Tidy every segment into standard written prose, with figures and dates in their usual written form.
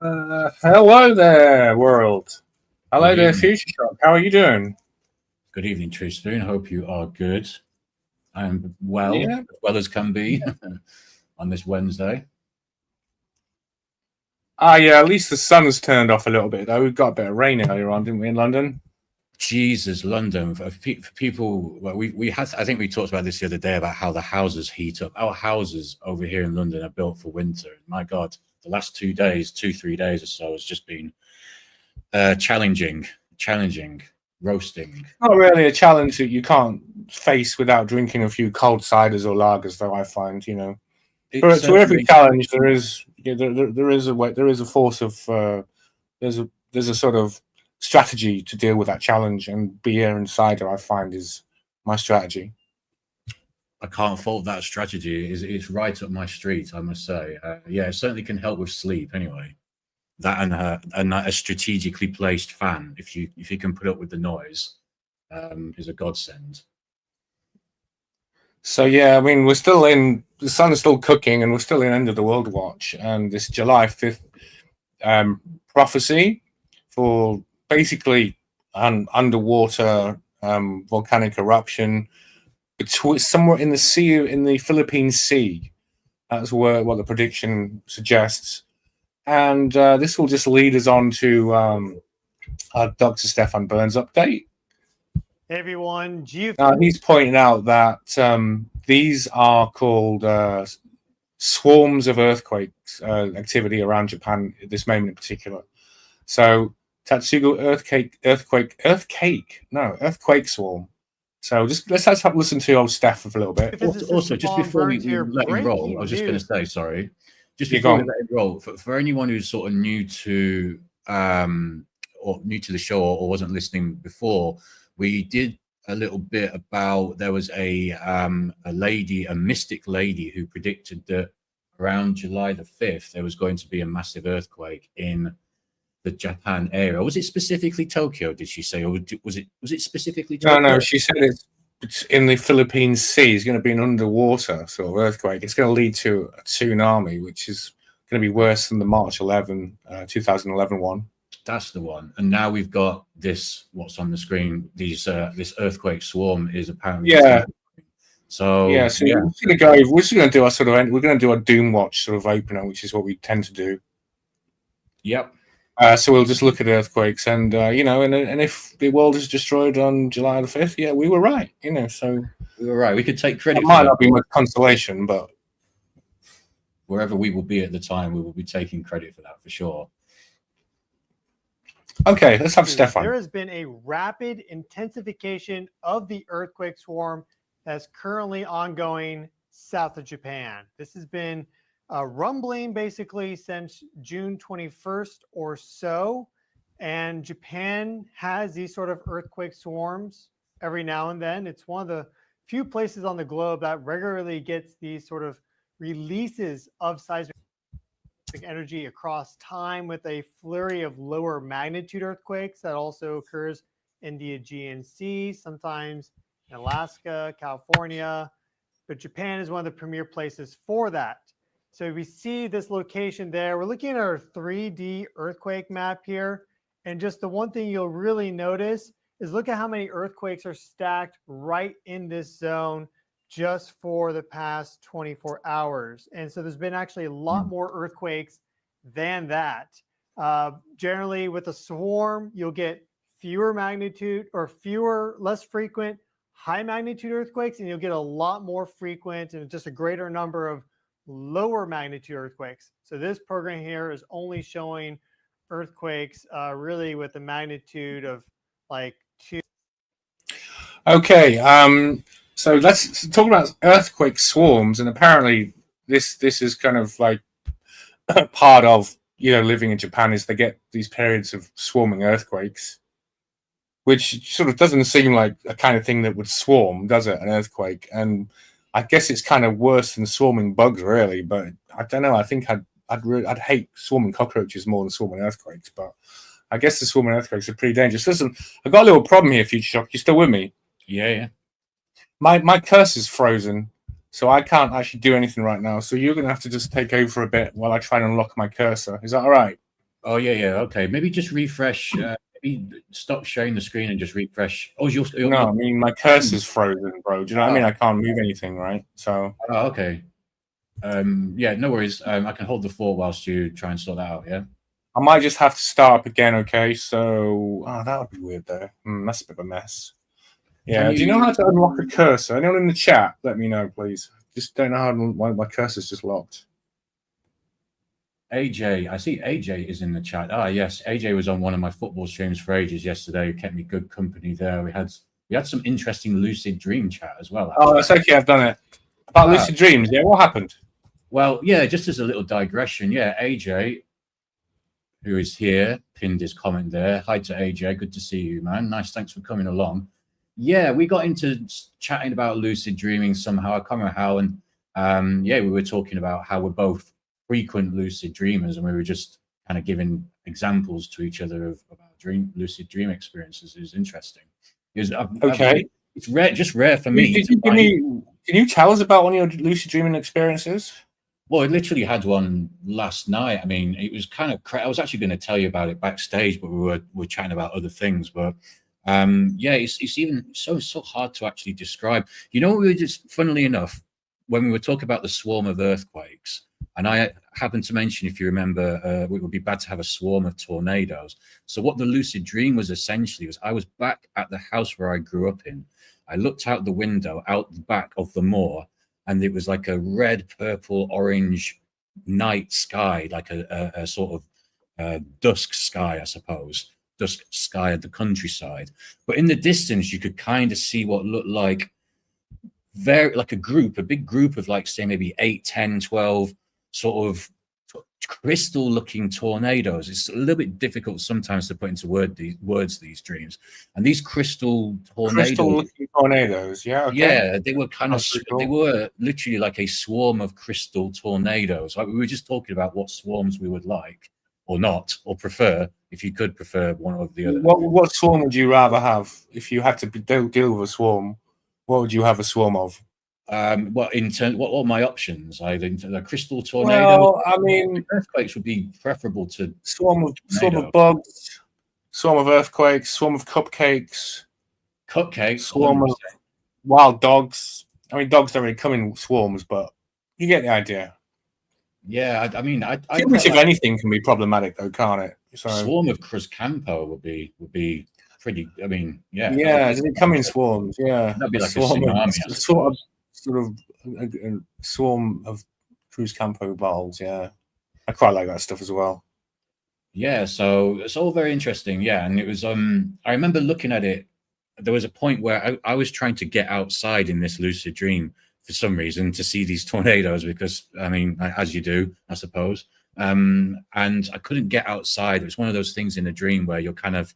Hello there, world. Hello Good there, evening. Future Shock. How are you doing? Good evening, True Spoon. Hope you are good. I'm Yeah. as well as can be on this Wednesday. Yeah, at least the sun's turned off a little bit, though. We got a bit of rain earlier on, didn't we, in London? Jesus, London. For people, well, we had, I think we talked about this the other day about how the houses heat up. Our houses over here in London are built for winter. My God, the last 2 days, 3 days or so has just been challenging, roasting. Not really a challenge that you can't face without drinking a few cold ciders or lagers, though, I find, It For every certainly, challenge, there is there is a way, there is a force of there's a sort of strategy to deal with that challenge, and beer and cider, I find, is my strategy. I can't fault that strategy. It's right up my street, I must say. Yeah, it certainly can help with sleep anyway. That and a strategically placed fan, if you can put up with the noise, is a godsend. So yeah, I mean, we're still in the sun is still cooking, and we're still in End of the World Watch, and this July 5th prophecy for basically an underwater volcanic eruption between somewhere in the sea in the Philippine Sea. That's where what the prediction suggests, and this will just lead us on to our Dr. Stefan Burns update. Hey everyone, He's pointing out that these are called swarms of earthquakes activity around Japan at this moment in particular. So Tatsugo earthquake swarm. So just let's have listen to old Steph for a little bit. Also, just before we let him roll, I was just going to say, sorry, just before we let him roll, for anyone who's sort of new to or new to the show or wasn't listening before, we did a little bit about there was a lady, a mystic lady, who predicted that around July the 5th there was going to be a massive earthquake in the Japan area. Was it specifically Tokyo? Did she say, or was it specifically Tokyo? No. She said it's in the Philippine Sea. It's going to be an underwater sort of earthquake. It's going to lead to a tsunami, which is going to be worse than the March 2011 one. That's the one. And now we've got this. What's on the screen? This earthquake swarm is apparently So we're just going to go. We're just going to do our sort of. We're going to do a Doom Watch sort of opener, which is what we tend to do. Yep. So we'll just look at earthquakes, and and if the world is destroyed on July the 5th, yeah, we were right. So we were right. We could take credit. It might not be much consolation, but wherever we will be at the time, we will be taking credit for that for sure. Okay, let's have Stefan. There has been a rapid intensification of the earthquake swarm that's currently ongoing south of Japan. This has been rumbling basically since June 21st or so. And Japan has these sort of earthquake swarms every now and then. It's one of the few places on the globe that regularly gets these sort of releases of seismic energy across time, with a flurry of lower magnitude earthquakes that also occurs in the Aegean Sea, sometimes in Alaska, California. But Japan is one of the premier places for that. So we see this location there. We're looking at our 3D earthquake map here. And just the one thing you'll really notice is look at how many earthquakes are stacked right in this zone just for the past 24 hours. And so there's been actually a lot more earthquakes than that. Generally, with a swarm, you'll get fewer magnitude or less frequent high magnitude earthquakes, and you'll get a lot more frequent and just a greater number of lower magnitude earthquakes. So this program here is only showing earthquakes really with a magnitude of like 2. Okay, so let's talk about earthquake swarms, and apparently this is kind of like part of living in Japan, is they get these periods of swarming earthquakes, which sort of doesn't seem like a kind of thing that would swarm, does it? An earthquake, and I guess it's kind of worse than swarming bugs, really. But I don't know. I think I'd hate swarming cockroaches more than swarming earthquakes, but I guess the swarming earthquakes are pretty dangerous. Listen, I've got a little problem here, Future Shock. You still with me? Yeah. My cursor's frozen, so I can't actually do anything right now. So you're going to have to just take over a bit while I try and unlock my cursor. Is that all right? Oh yeah. Okay, maybe just refresh. Maybe stop sharing the screen and just refresh. Oh, No, I mean my cursor's frozen, bro. Do you know what I mean? I can't move anything, right? So. Oh, okay. Yeah, no worries. I can hold the fort whilst you try and sort that out. Yeah. I might just have to start up again. Okay, so that would be weird though. That's a bit of a mess. Yeah. Do you know how to unlock a cursor? Anyone in the chat? Let me know, please. Just don't know how my cursor's just locked. AJ, I see AJ is in the chat. Yes, AJ was on one of my football streams for ages yesterday. Kept me good company there. We had some interesting lucid dream chat as well. Actually. Oh, that's okay. I've done it. About lucid dreams. Yeah, what happened? Well, yeah, just as a little digression. Yeah, AJ, who is here, pinned his comment there. Hi to AJ. Good to see you, man. Nice. Thanks for coming along. Yeah, we got into chatting about lucid dreaming somehow. I can't remember how. And yeah, we were talking about how we're both frequent lucid dreamers, and we were just kind of giving examples to each other of our lucid dream experiences. It was interesting. Okay. It's rare, just rare for me. Can you tell us about one of your lucid dreaming experiences? Well, I literally had one last night. I mean, it was kind of I was actually going to tell you about it backstage, but we were chatting about other things. But yeah, it's even so hard to actually describe. You know, we were just, funnily enough, when we were talking about the swarm of earthquakes, and I happened to mention, if you remember, it would be bad to have a swarm of tornadoes. So what the lucid dream was essentially was I was back at the house where I grew up in. I looked out the window, out the back of the moor, and it was like a red, purple, orange night sky, like a sort of dusk sky, I suppose, dusk sky at the countryside. But in the distance, you could kind of see what looked like a big group of, like, say, maybe 8, 10, 12 sort of crystal looking tornadoes. It's a little bit difficult sometimes to put into words these dreams. And these crystal tornadoes, yeah, okay. Yeah, they were kind of cool. They were literally like a swarm of crystal tornadoes. Like, we were just talking about what swarms we would like or not, or prefer, if you could prefer one or the other. What swarm would you rather have if you had to deal with a swarm? What would you have a swarm of? What are my options? Either the crystal tornado. Well, I mean, earthquakes would be preferable to swarm of bugs, swarm of earthquakes, swarm of cupcakes, swarm 100%. Of wild dogs. I mean, dogs don't really come in swarms, but you get the idea. Yeah, I mean, too much of anything can be problematic, though, can't it? So, swarm of Cruzcampo would be pretty. I mean, yeah. Yeah, does it come in swarms? Yeah, that'd be like a tsunami. A swarm of Cruzcampo balls. Yeah, I quite like that stuff as well. Yeah, so it's all very interesting. Yeah, and it was. I remember looking at it. There was a point where I was trying to get outside in this lucid dream for some reason to see these tornadoes, because, I mean, as you do, I suppose. And I couldn't get outside. It was one of those things in a dream where you're kind of,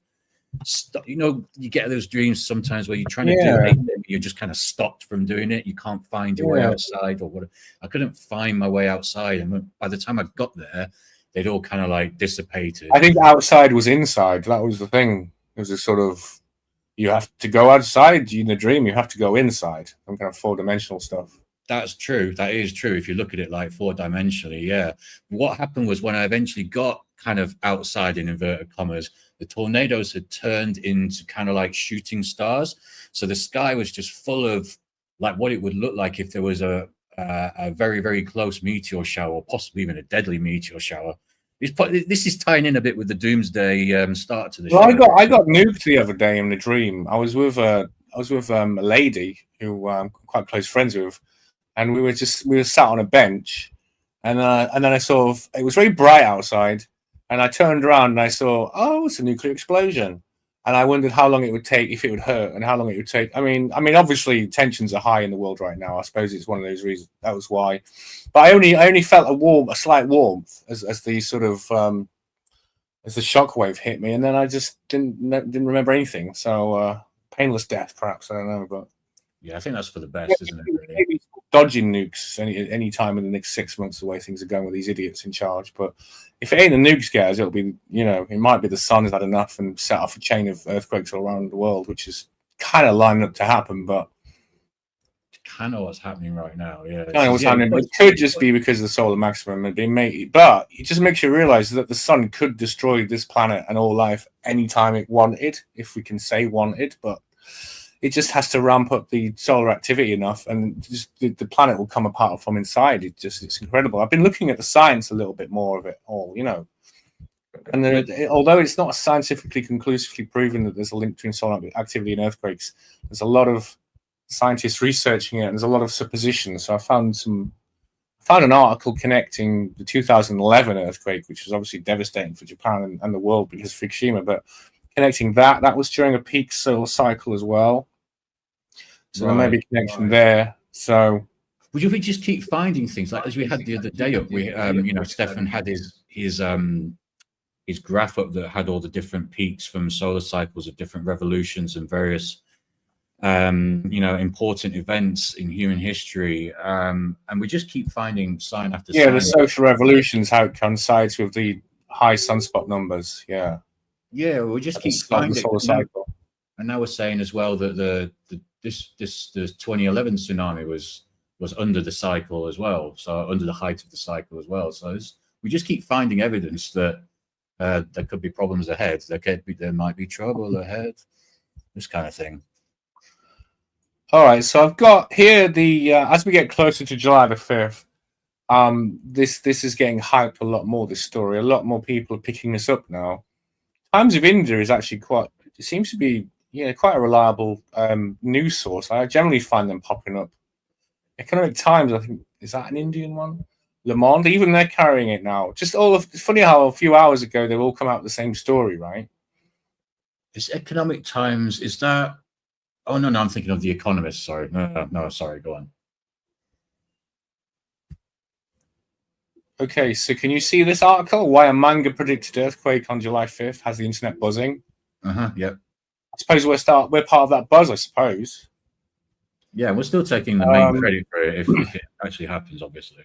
you know, you get those dreams sometimes where you're trying to do it, you're just kind of stopped from doing it. You can't find your way outside or whatever. I couldn't find my way outside, and by the time I got there, they'd all kind of like dissipated. I think outside was inside. That was the thing. It was a sort of, you have to go outside in the dream. You have to go inside. Some kind of 4-dimensional stuff. That's true. That is true. If you look at it like 4-dimensionally, yeah. What happened was, when I eventually got kind of outside, in inverted commas, the tornadoes had turned into kind of like shooting stars. So the sky was just full of like what it would look like if there was a very, very close meteor shower, or possibly even a deadly meteor shower. This is tying in a bit with the doomsday start to the show. I got nuked the other day in the dream. I was with a lady who I'm quite close friends with, and we were sat on a bench, and then I saw, it was very bright outside, and I turned around and I saw, oh, it's a nuclear explosion, and I wondered how long it would take, if it would hurt, and how long it would take. I mean, obviously tensions are high in the world right now. I suppose it's one of those reasons. That was why. But I only felt a slight warmth as the sort of as the shockwave hit me, and then I just didn't remember anything. So painless death, perhaps, I don't know, but yeah, I think that's for the best, isn't it? Really? Maybe dodging nukes any time in the next 6 months, the way things are going with these idiots in charge. But if it ain't the nuke scares, it'll be, it might be the sun has had enough and set off a chain of earthquakes all around the world, which is kind of lining up to happen. But kind of what's happening right now. Yeah, I know what's happening, but it could just be because of the solar maximum. But it just makes you realize that the sun could destroy this planet and all life anytime it wanted, if we can say wanted. But it just has to ramp up the solar activity enough, and just the planet will come apart from inside. It's incredible. I've been looking at the science a little bit more of it all, And although it's not scientifically conclusively proven that there's a link between solar activity and earthquakes, there's a lot of scientists researching it, and there's a lot of suppositions. So I found an article connecting the 2011 earthquake, which was obviously devastating for Japan and the world because of Fukushima, but connecting that was during a peak solar cycle as well. So there may be a connection there. So would you just keep finding things like as we had the other day up? We, Stefan had his graph up that had all the different peaks from solar cycles of different revolutions and various important events in human history, and we just keep finding sign after sign. The social revolutions, how it coincides with the high sunspot numbers. We just keep finding the solar cycle. And now we're saying as well that the 2011 tsunami was under the cycle as well, so under the height of the cycle as well. So we just keep finding evidence that there could be problems ahead. There might be trouble ahead. This kind of thing. All right, so I've got here the as we get closer to July the 5th, this is getting hyped a lot more. This story, a lot more people are picking this up now. Times of India is actually it seems to be quite a reliable news source. I generally find them popping up. Economic Times, I think, is that an Indian one? Le Monde, even they're carrying it now. Just it's funny how a few hours ago they've all come out with the same story, right? Is Economic Times, is that? Oh, no, I'm thinking of The Economist. Sorry. No, sorry, go on. Okay, so can you see this article? Why a manga predicted earthquake on July 5th has the internet buzzing? Yep. I suppose we're part of that buzz, I suppose. Yeah, we're still taking the main credit for it if it actually happens, obviously.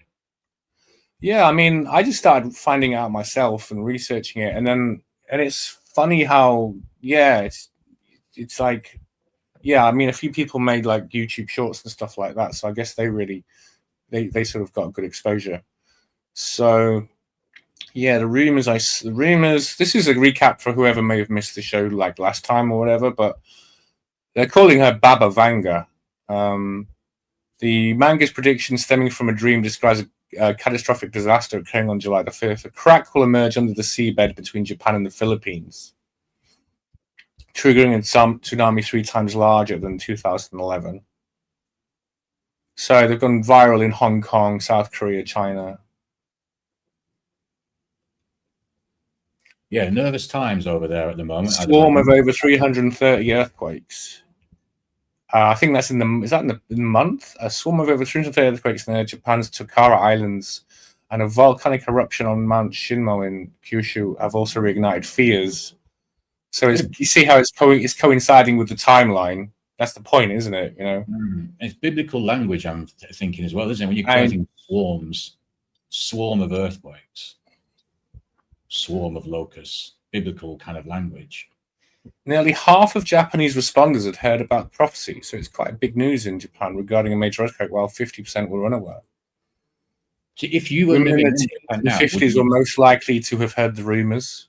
Yeah, I mean, I just started finding out myself and researching it, and it's funny how it's like. Yeah, I mean, a few people made like YouTube shorts and stuff like that, so I guess they sort of got good exposure. So, the rumors. This is a recap for whoever may have missed the show like last time or whatever, but they're calling her Baba Vanga. The manga's prediction stemming from a dream describes a catastrophic disaster occurring on July the 5th. A crack will emerge under the seabed between Japan and the Philippines, triggering a tsunami 3 times larger than 2011. So they've gone viral in Hong Kong, South Korea, China. Yeah, nervous times over there at the moment. Swarm of over 330 earthquakes. I think that's in the month? A swarm of over 330 earthquakes near Japan's Tokara Islands and a volcanic eruption on Mount Shinmo in Kyushu have also reignited fears. So you see how it's coinciding with the timeline. That's the point, isn't it? It's biblical language, I'm thinking as well, isn't it? When you're creating swarm of earthquakes, swarm of locusts, biblical kind of language. Nearly half of Japanese responders had heard about the prophecy, so it's quite big news in Japan regarding a major earthquake, while 50% were unaware. So if you were living in Japan now, the 50s were most likely to have heard the rumors.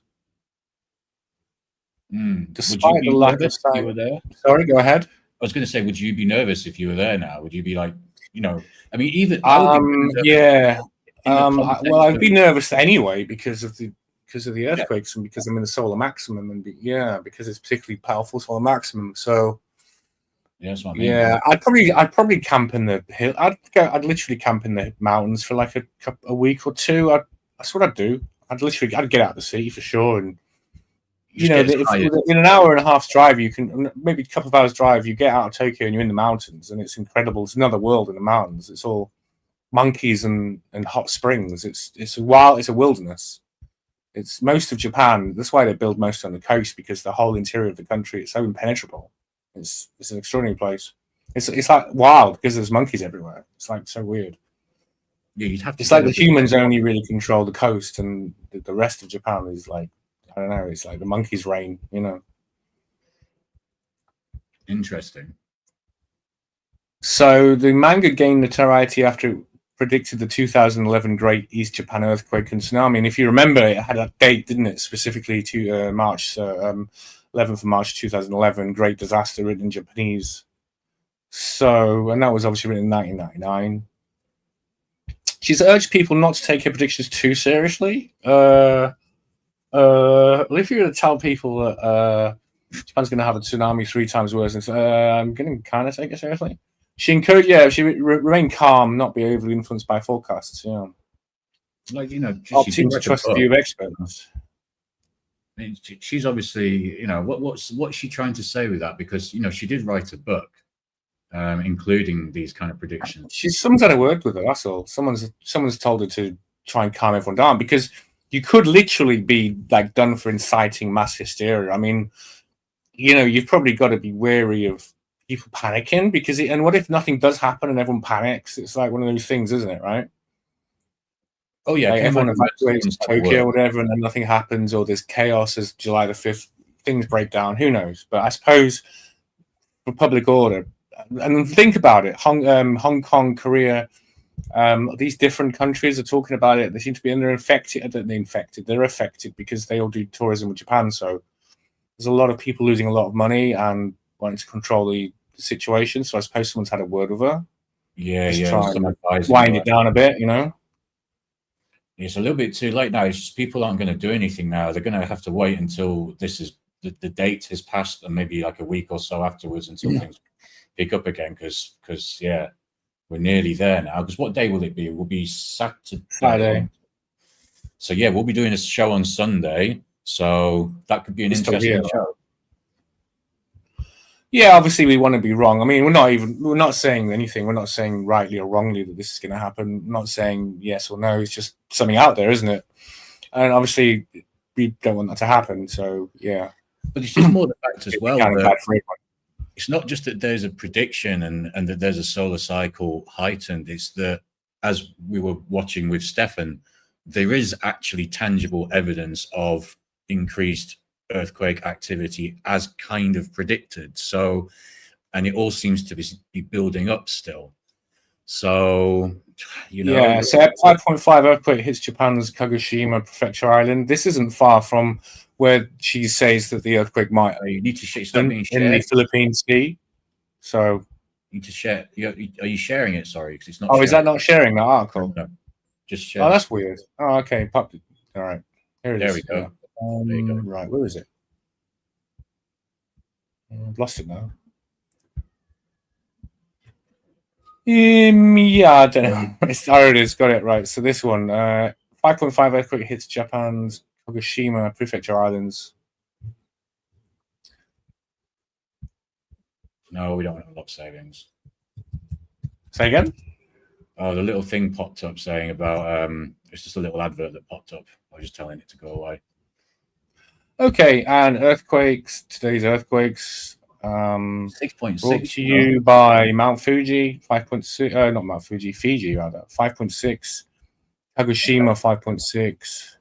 Despite the lack of sign. There? Sorry, go ahead. I was going to say, would you be nervous if you were there now? Would you be like, I mean, even well, I'd be nervous anyway because of the earthquakes and because I'm in the solar maximum and because it's particularly powerful solar maximum. So that's what I mean. Yeah, I'd probably camp in the hill. I'd literally camp in the mountains for like a week or two. That's what I'd do. I'd get out of the city for sure and. In an hour and a half's drive, you can maybe a couple of hours drive. You get out of Tokyo and you're in the mountains, and it's incredible. It's another world in the mountains. It's all monkeys and hot springs. It's a wilderness. It's most of Japan. That's why they build most on the coast, because the whole interior of the country is so impenetrable. It's an extraordinary place. It's like wild because there's monkeys everywhere. It's like so weird. Yeah, you'd have to. It's like the humans only really control the coast, and the rest of Japan is like. I don't know. It's like the monkeys' reign, Interesting. So the manga gained notoriety after it predicted the 2011 Great East Japan Earthquake and Tsunami. And if you remember, it had a date, didn't it? Specifically to March 11th of March 2011, Great Disaster, written in Japanese. So, and that was obviously written in 1999. She's urged people not to take her predictions too seriously. If you're going to tell people that Japan's going to have a tsunami 3 times worse, I'm going to kind of take it seriously. She encouraged, she remain calm, not be overly influenced by forecasts. Yeah, like opting to trust the view of experts. I mean, she's obviously, what's she trying to say with that? Because she did write a book, including these kind of predictions. Someone's had a word with her. That's all. Someone's told her to try and calm everyone down, because you could literally be like done for inciting mass hysteria. I mean, you've probably got to be wary of people panicking, because and what if nothing does happen and everyone panics? It's like one of those things, isn't it? Right? Oh yeah, like everyone evacuates Tokyo or whatever, and then nothing happens, or there's chaos as July the 5th, things break down. Who knows? But I suppose for public order, and think about it, Hong Kong, Korea, these different countries are talking about it. They seem to be, and they're affected because they all do tourism with Japan. So there's a lot of people losing a lot of money and wanting to control the situation. So I suppose someone's had a word with her. Try and wind it down a bit, It's a little bit too late now. It's just people aren't going to do anything now. They're going to have to wait until the date has passed, and maybe like a week or so afterwards until things pick up again. Because we're nearly there now. Because what day will it be? It will be Saturday. So we'll be doing a show on Sunday. So that could be an interesting show. Yeah, obviously we want to be wrong. I mean, we're not saying anything. We're not saying rightly or wrongly that this is going to happen. We're not saying yes or no. It's just something out there, isn't it? And obviously we don't want that to happen. So yeah. But it's just more the fact as well that it's not just that there's a prediction and that there's a solar cycle heightened. It's that, as we were watching with Stefan, there is actually tangible evidence of increased earthquake activity as kind of predicted. So, and it all seems to be building up still. So, so 5.5 earthquake hits Japan's Kagoshima Prefecture Island. This isn't far from where she says that the earthquake might you need to in the Philippine Sea. So you need to share. Are you sharing it? Sorry, because it's not. Oh, is that not sharing that article? No, just share. Oh, that's weird. Oh, okay. All right. Here it is. There we go. There you go. Right, where is it? I've lost it now. I don't know. It is. Got it right. So this one, 5.5 earthquake hits Japan's Kagoshima Prefecture Islands. No, we don't want to lock savings. Say again? Oh, the little thing popped up saying about it's just a little advert that popped up. I was just telling it to go away. Okay, and earthquakes. Today's earthquakes. 6.6. Brought to you by Mount Fuji, 5.6. Not Mount Fuji, Fiji rather. 5.6. Kagoshima, 5.6.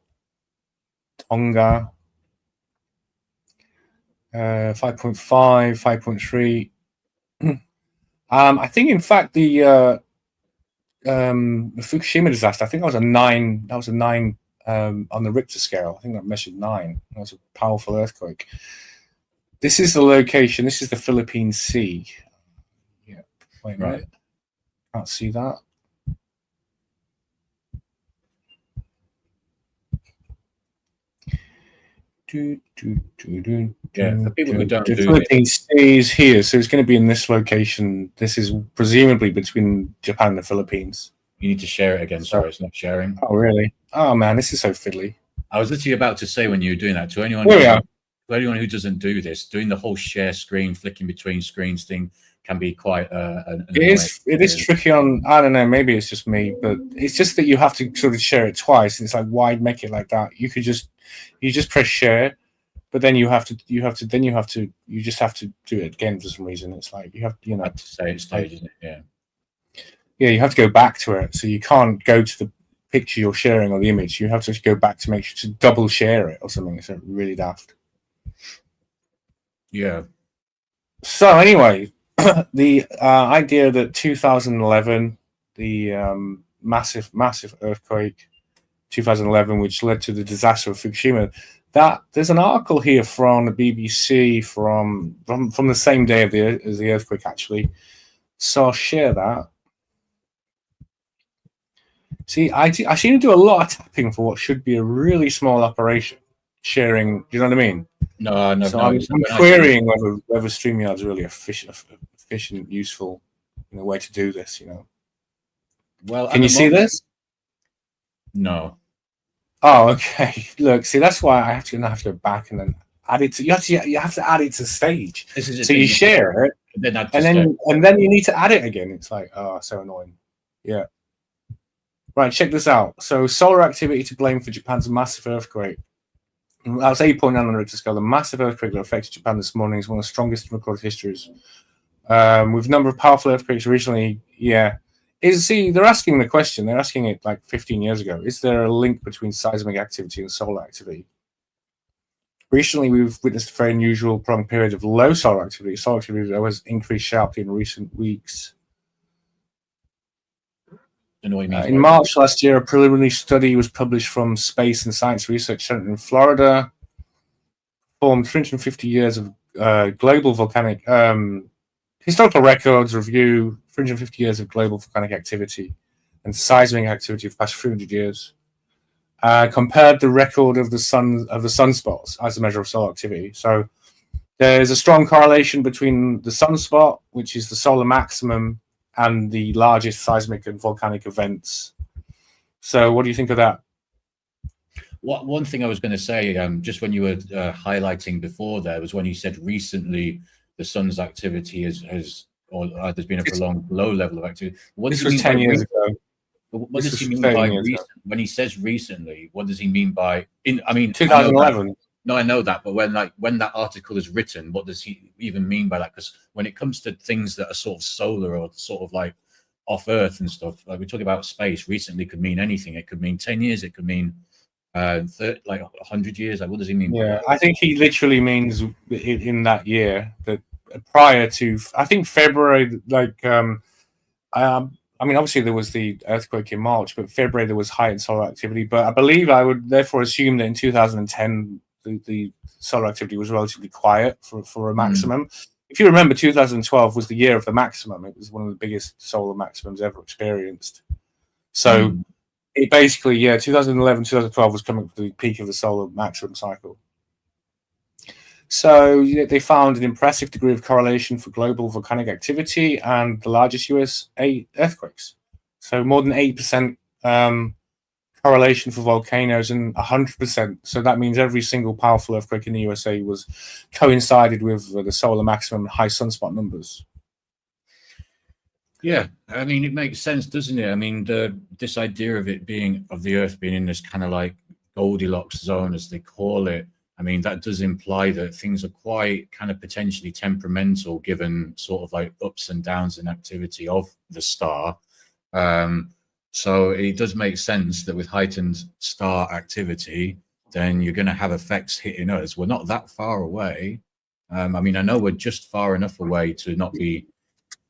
Tonga, 5.5, 5.3. I think, in fact, the Fukushima disaster, I think that was a 9. That was a 9 on the Richter scale. I think that measured 9. That was a powerful earthquake. This is the location. This is the Philippine Sea. Yeah. Wait a minute. Can't see that. For people who don't the Philippine Sea is here, so it's going to be in this location. This is presumably between Japan and the Philippines. You need to share it again. Sorry, it's not sharing. Oh, really? Oh, man, this is so fiddly. I was literally about to say, when you were doing that, to anyone who doesn't do this, doing the whole share screen, flicking between screens thing can be quite it is tricky on, I don't know, maybe it's just me, but it's just that you have to sort of share it twice. And it's like, why make it like that? You just press share, but then you just have to do it again for some reason. It's like you have to say it's staged, isn't it? Yeah, you have to go back to it. So you can't go to the picture you're sharing or the image. You have to go back to make sure to double share it or something. It's really daft. Yeah. So anyway, the idea that 2011, the massive earthquake, 2011, which led to the disaster of Fukushima. That there's an article here from the BBC from the same day as the earthquake, actually. So I'll share that. See, I seem to do a lot of tapping for what should be a really small operation. Sharing, do you know what I mean? No. So I'm querying whether StreamYard is really efficient, useful, way to do this. Well, can you see this? No. Oh, okay. Look, see, that's why I have to go back and then add it to. You have to add it to stage. So you share it, and then you need to add it again. It's like, oh, so annoying. Yeah. Right, check this out. So, solar activity to blame for Japan's massive earthquake. That was 8.9 on the Richter scale. The massive earthquake that affected Japan this morning is one of the strongest in recorded histories. With a number of powerful earthquakes recently, yeah. They're asking the question, they're asking it like 15 years ago. Is there a link between seismic activity and solar activity? Recently, we've witnessed a very unusual prolonged period of low solar activity. Solar activity has increased sharply in recent weeks. In March last year, a preliminary study was published from Space and Science Research Center in Florida. Performed 350 years of global volcanic historical records review, 350 years of global volcanic activity and seismic activity of the past 300 years. Compared the record of the sunspots as a measure of solar activity. So there's a strong correlation between the sunspot, which is the solar maximum, and the largest seismic and volcanic events. So what do you think of that? One thing I was going to say, just when you were highlighting before there, was when you said recently the sun's activity there's been a prolonged low level of activity. This was 10 years ago. What does he mean by recent? When he says recently, what does he mean by 2011? No, I know that, but when that article is written, what does he even mean by that? Because when it comes to things that are sort of solar or sort of like off Earth and stuff, like we're talking about space, recently could mean anything. It could mean 10 years. It could mean 100 years. Like, what does he mean? Yeah, I think he literally means in that year that prior to, I think February, I mean, obviously there was the earthquake in March, but February there was heightened solar activity. But I believe I would therefore assume that in 2010 the solar activity was relatively quiet for a maximum. If you remember, 2012 was the year of the maximum. It was one of the biggest solar maximums ever experienced. So it basically, 2011, 2012 was coming to the peak of the solar maximum cycle. So they found an impressive degree of correlation for global volcanic activity and the largest USA earthquakes. So more than 8% correlation for volcanoes and 100%. So that means every single powerful earthquake in the USA was coincided with the solar maximum and high sunspot numbers. Yeah, I mean, it makes sense, doesn't it? I mean, this idea of the Earth being in this kind of like Goldilocks zone, as they call it, I mean, that does imply that things are quite kind of potentially temperamental, given sort of like ups and downs in activity of the star. So it does make sense that with heightened star activity, then you're going to have effects hitting us. We're not that far away. I mean, I know we're just far enough away to not be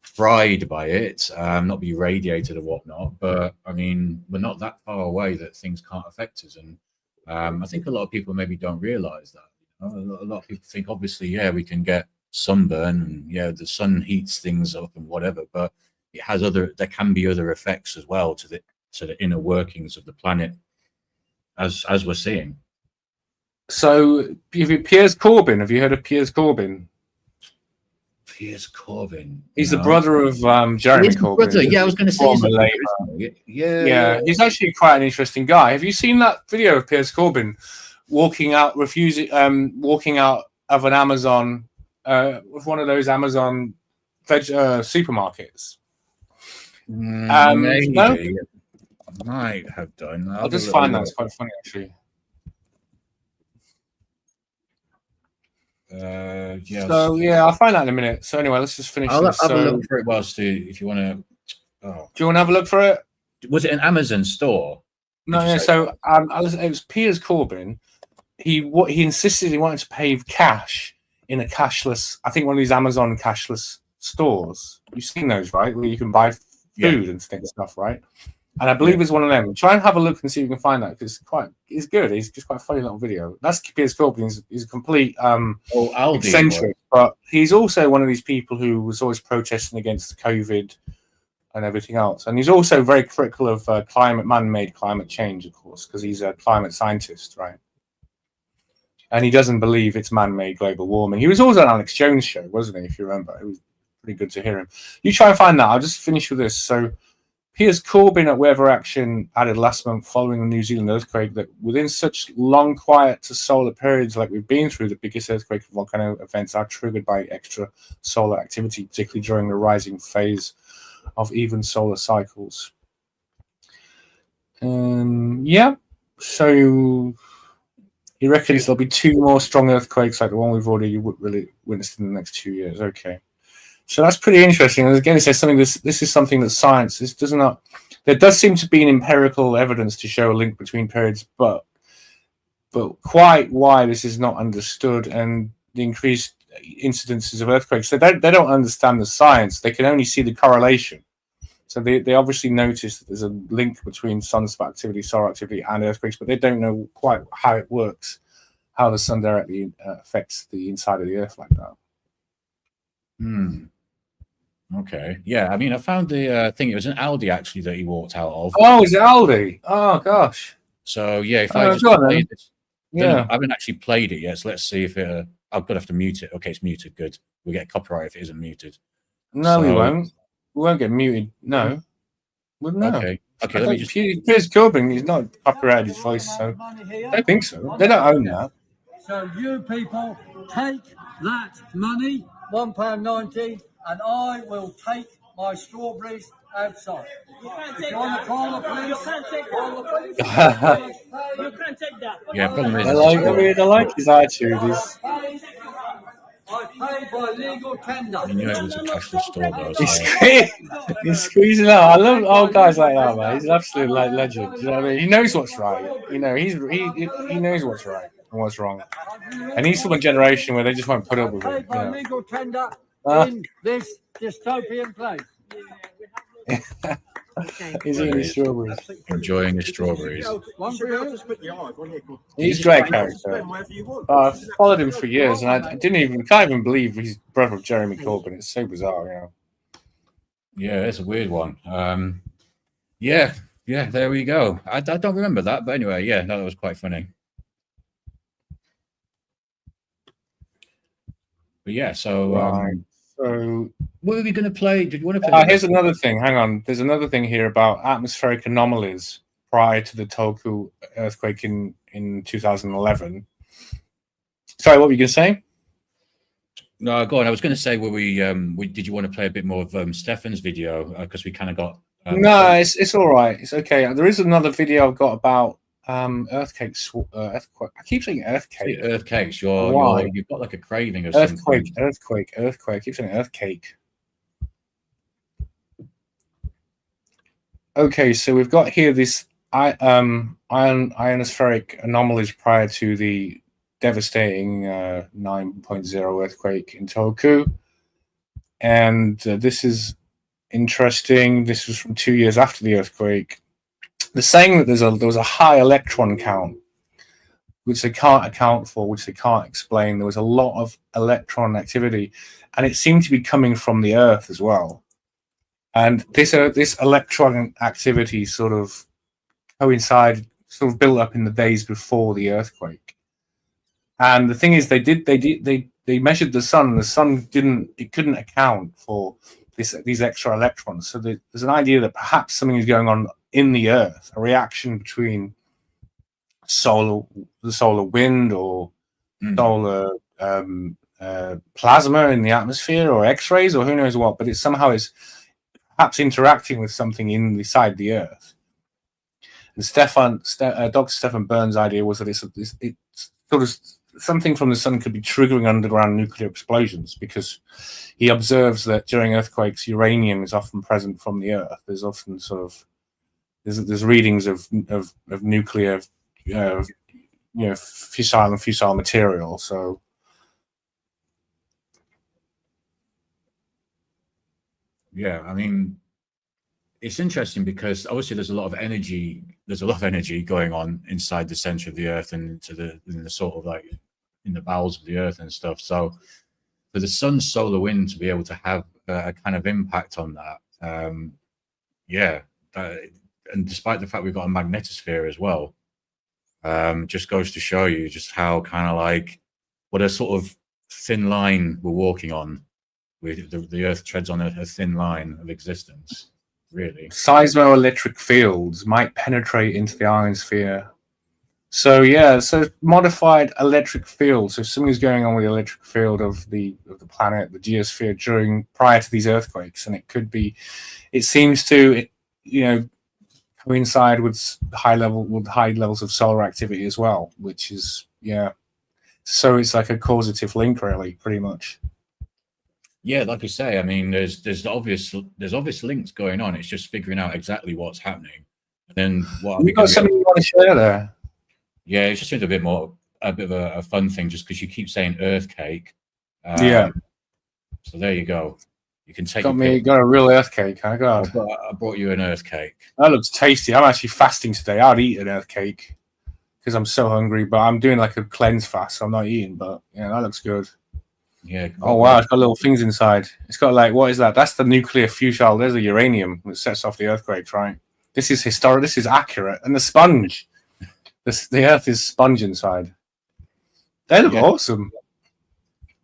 fried by it, not be radiated or whatnot. But I mean, we're not that far away that things can't affect us. And I think a lot of people maybe don't realize that. A lot of people think, obviously, we can get sunburn and the sun heats things up and whatever, but it has there can be other effects as well to the inner workings of the planet, as we're seeing. So Piers Corbyn, have you heard of Piers Corbyn? Piers Corbyn. He's the brother of Jeremy Corbyn. Brother. Yeah, I was going to say. Yeah, he's actually quite an interesting guy. Have you seen that video of Piers Corbyn walking out of an Amazon, with one of those Amazon supermarkets? Maybe. No? I might have done. I'll just find that. It's quite funny, actually. So I'll find that in a minute. So anyway, let's just finish. I'll have a look for it whilst if you want to. Oh. Do you want to have a look for it? Was it an Amazon store? No. So it was Piers Corbyn. He insisted he wanted to pay cash in a cashless. I think one of these Amazon cashless stores. You've seen those, right? Where you can buy food and stuff, right? And I believe it's one of them. Try and have a look and see if you can find that, because it's good. It's just quite a funny little video. That's Piers Corbyn. He's a complete eccentric, but he's also one of these people who was always protesting against COVID and everything else. And he's also very critical of man-made climate change, of course, because he's a climate scientist, right? And he doesn't believe it's man-made global warming. He was also on Alex Jones' show, wasn't he? If you remember, it was pretty good to hear him. You try and find that. I'll just finish with this. So Piers Corbyn at Weather Action added last month following the New Zealand earthquake that within such long quiet to solar periods like we've been through, the biggest earthquake and volcano events are triggered by extra solar activity, particularly during the rising phase of even solar cycles. Yeah, so he reckons there'll be 2 more strong earthquakes like the one we've already really witnessed in the next 2 years. Okay. So that's pretty interesting. And again, it says something. This is something that science. This does not. There does seem to be an empirical evidence to show a link between periods, but quite why this is not understood, and the increased incidences of earthquakes. They don't understand the science. They can only see the correlation. So they obviously notice that there's a link between sunspot activity, solar activity, and earthquakes, but they don't know quite how it works, how the sun directly affects the inside of the earth like that. Okay. Yeah. I mean, I found the thing. It was an Aldi actually that he walked out of. Oh, it's Aldi. Oh gosh. So yeah, if I just play this, I haven't actually played it yet. So let's see if it. I'm gonna have to mute it. Okay, it's muted. Good. We'll get copyright if it isn't muted. No, we won't. We won't get muted. No. Well, no. Okay. Okay. Let me just. Piers Corbyn. He's not copyrighted his voice, so I don't think so. They don't own that. So you people take that money, £1.90, and I will take my strawberries outside. If you want to call the police, call the police. You can't take that. Yeah, problem is. I like his attitude. I paid by legal tender. You knew it was a cashless store, though. He's squeezing out. I love old guys like that, man. He's an absolute legend. You know what I mean? He knows what's right. You know, he knows what's right and what's wrong. And he's from a generation where they just won't put up with it. Paid by legal tender in this dystopian place. He's eating his strawberries. Enjoying his strawberries. He's a great character. I've followed him for years, and I can't even believe he's brother of Jeremy Corbyn. It's so bizarre, you know. Yeah, it's a weird one. Yeah, there we go. I don't remember that, but anyway, yeah, no, that was quite funny. But yeah, so so what are we going to play? Did you want to play? Here's another thing. Hang on. There's another thing here about atmospheric anomalies prior to the Tohoku earthquake in 2011. Sorry, what were you going to say? No, go on. I was going to say, did you want to play a bit more of Stefan's video, because we kind of got. No, it's all right. It's okay. There is another video I've got about earthquakes. Earthquake. I keep saying earthquake. Earthquakes. You've got like a craving of earthquake. something. Earthquake. I keep saying earthquake. Okay, so we've got here this ionospheric anomalies prior to the devastating 9.0 earthquake in Tohoku, and this is interesting. This was from 2 years after the earthquake. They're saying that there was a high electron count, which they can't account for, which they can't explain. There was a lot of electron activity, and it seemed to be coming from the Earth as well. And this electron activity sort of built up in the days before the earthquake. And the thing is, they measured the sun, and the sun couldn't account for these extra electrons. So there's an idea that perhaps something is going on in the Earth, a reaction between the solar wind or solar plasma in the atmosphere, or X-rays, or who knows what. But it somehow is perhaps interacting with something inside the Earth. And Dr. Stefan Burns' idea was that it's sort of something from the sun could be triggering underground nuclear explosions, because he observes that during earthquakes, uranium is often present from the Earth. There's often there's readings of nuclear, fissile material. So Yeah, I mean, it's interesting because obviously there's a lot of energy. There's a lot of energy going on inside the center of the Earth and in the sort of like in the bowels of the Earth and stuff. So for the sun's solar wind to be able to have a kind of impact on that, and despite the fact we've got a magnetosphere as well, just goes to show you just how kind of like what a sort of thin line we're walking on. The Earth treads on a thin line of existence, really. Seismoelectric fields might penetrate into the ionosphere. So yeah, so modified electric field. So something's going on with the electric field of the planet, the geosphere, prior to these earthquakes, and it seems to, coincide with high levels of solar activity as well, which is So it's like a causative link, really, pretty much. Yeah, like you say, I mean, there's obvious links going on. It's just figuring out exactly what's happening. And then what you got something you want to share there? Yeah, it's just a bit of a fun thing, just because you keep saying earth cake. Yeah. So there you go. You can take. Got a real earth cake. I brought you an earth cake. That looks tasty. I'm actually fasting today. I'd eat an earth cake because I'm so hungry. But I'm doing like a cleanse fast, so I'm not eating. But yeah, that looks good. Yeah. Oh wow, it's got little things inside. It's got like, what is that? That's the nuclear fuel. There's the uranium that sets off the earthquakes, right? This is historic. This is accurate. And the sponge. The Earth is sponge inside. They look awesome.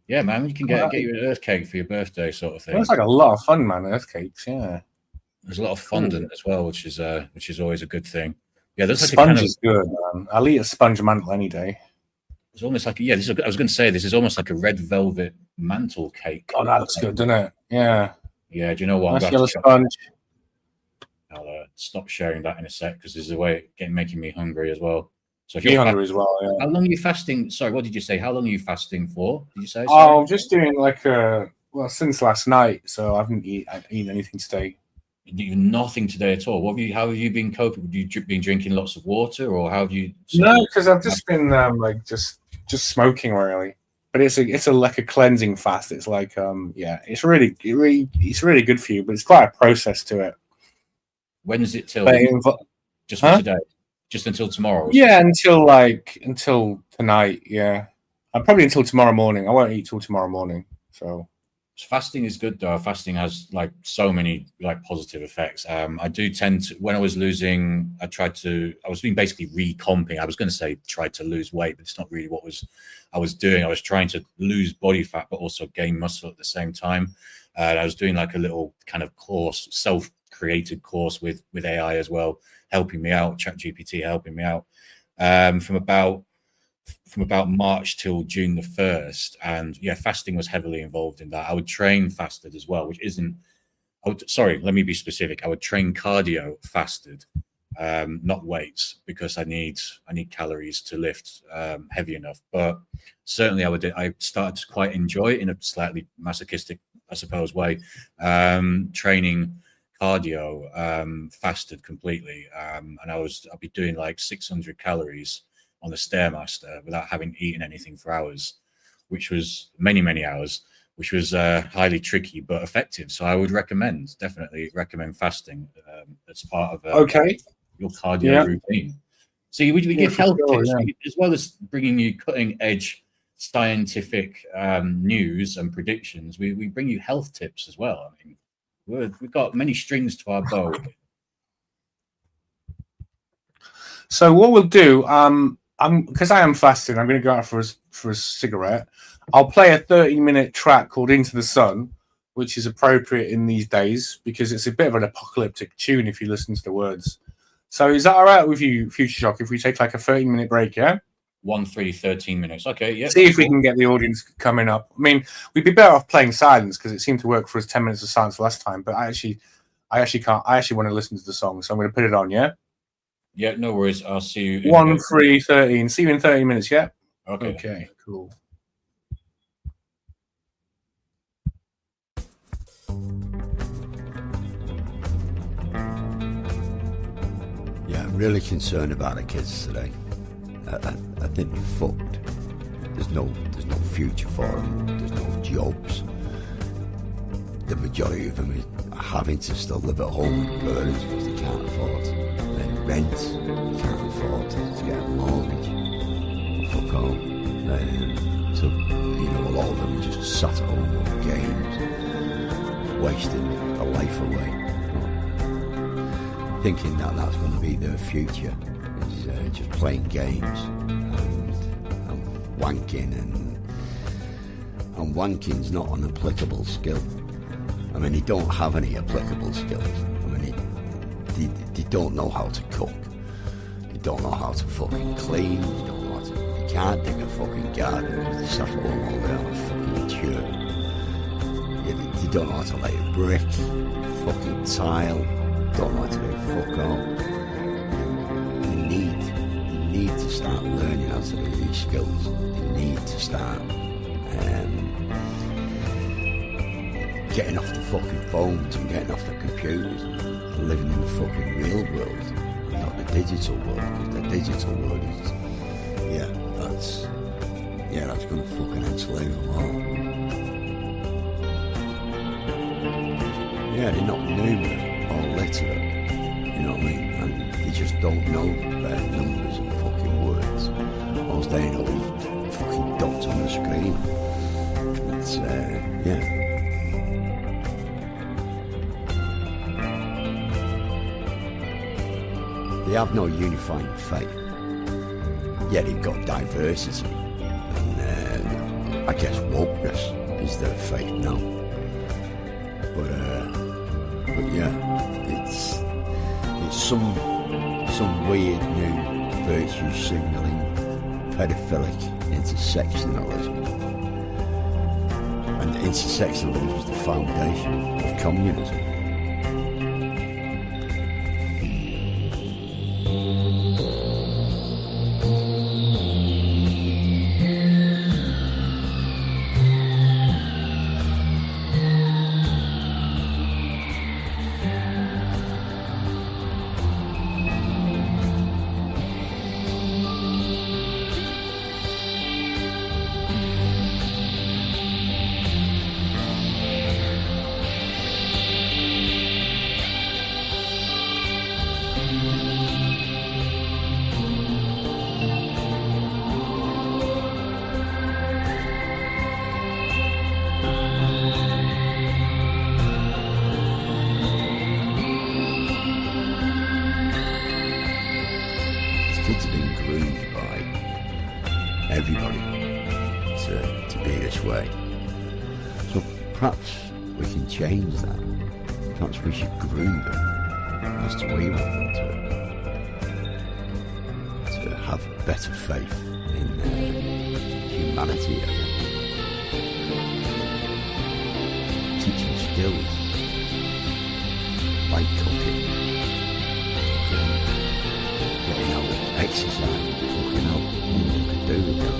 Yeah, man, you can get you an earth cake for your birthday, sort of thing. It's like a lot of fun, man. Earth cakes, yeah. There's a lot of fondant as well, which is always a good thing. Yeah, there's like sponge is good, man. I'll eat a sponge mantle any day. It's almost like I was going to say this is almost like a red velvet mantle cake. Oh, that looks good, doesn't it? Yeah. Yeah. Do you know what? Nice yellow sponge. I'll stop sharing that in a sec because there's a way making me hungry as well. So if you're hungry as well, yeah. How long are you fasting? Sorry, what did you say? How long are you fasting for? Did you say? Oh, I'm just doing since last night, so I haven't eaten anything today. Nothing today at all. How have you been coping? Have you been drinking lots of water, or how have you? No, because I've just been just smoking really. But it's like a cleansing fast. It's like it's really good for you, but it's quite a process to it. When is it till? Just for today. Just until tomorrow? Yeah, until tonight, yeah. Probably until tomorrow morning. I won't eat till tomorrow morning. So fasting is good though. Fasting has like so many like positive effects. I do tend to, when I was losing, I was doing basically recomping. I was going to say try to lose weight, but it's not really what I was doing. I was trying to lose body fat, but also gain muscle at the same time. I was doing like a little kind of course, self-created course with AI as well, helping me out, ChatGPT helping me out, from about March till June the 1st. And yeah, fasting was heavily involved in that. I would train fasted as well, let me be specific. I would train cardio fasted, not weights, because I need calories to lift heavy enough. But certainly I started to quite enjoy it in a slightly masochistic, I suppose, way, training cardio fasted completely, and I'd be doing like 600 calories on the Stairmaster without having eaten anything for hours, which was many hours, which was highly tricky but effective. So I would definitely recommend fasting as part of your cardio routine. So we give health tips as well as bringing you cutting edge scientific news and predictions. We bring you health tips as well. I mean, we've got many strings to our bow. So what we'll do, because I am fasting, I'm going to go out for a cigarette. I'll play a 30-minute track called "Into the Sun," which is appropriate in these days because it's a bit of an apocalyptic tune if you listen to the words. So is that all right with you, Future Shock, if we take like a 30-minute break? Yeah. 13 minutes. Okay, yeah. See if we can get the audience coming up. I mean, we'd be better off playing silence because it seemed to work for us 10 minutes of silence last time. But I actually can't. I actually want to listen to the song, so I'm going to put it on. Yeah. Yeah, no worries. I'll see you. 13. See you in 30 minutes. Yeah. Okay. Cool. Yeah, I'm really concerned about the kids today. I think they're fucked. There's no future for them. There's no jobs. The majority of them having to still live at home with parents because they can't afford rent, they can't afford to get a mortgage. Fuck all. So, you know, a lot of them are just sat at home on games, wasting their life away, thinking that that's going to be their future, is just playing games and wanking, and wanking's not an applicable skill. I mean, they don't have any applicable skills. I mean, they don't know how to cook, they don't know how to fucking clean, they don't know how to, they can't dig a fucking garden because they sat at home all day on a fucking chair. Yeah, they don't know how to lay a brick, fucking tile, don't know how to do fuck all. They need to start learning how to do these skills. They need to start getting off the fucking phones and getting off the computers and living in the fucking real world and not the digital world, because the digital world is, that's going to fucking enslave them all. Yeah, they're not numerate or literate, you know what I mean, and they just don't know their numbers and fucking words. All they know is fucking dots on the screen. It's, They have no unifying faith. Yeah, they've got diversity, and I guess wokeness is their faith now. But yeah, it's some weird new virtue signalling, pedophilic intersectionalism, and intersectionalism is the foundation of communism. Kids are being groomed by everybody to be this way. So perhaps we can change that. Perhaps we should groom them as to we want them to have better faith in humanity again. Teach them skills like cooking, getting out, exercise, fucking out, what you could do with them.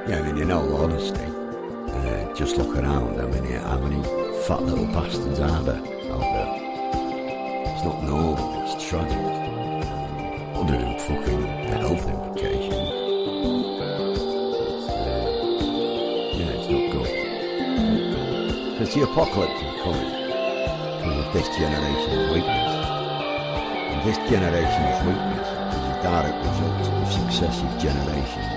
Yeah, I mean, in all honesty, just look around. I mean, how many fat little bastards are there out there? It's not normal, it's tragic. Other than fucking the health implications. It's not good. Because the apocalypse is coming because of this generation's weakness. And this generation's weakness is a direct result of successive generations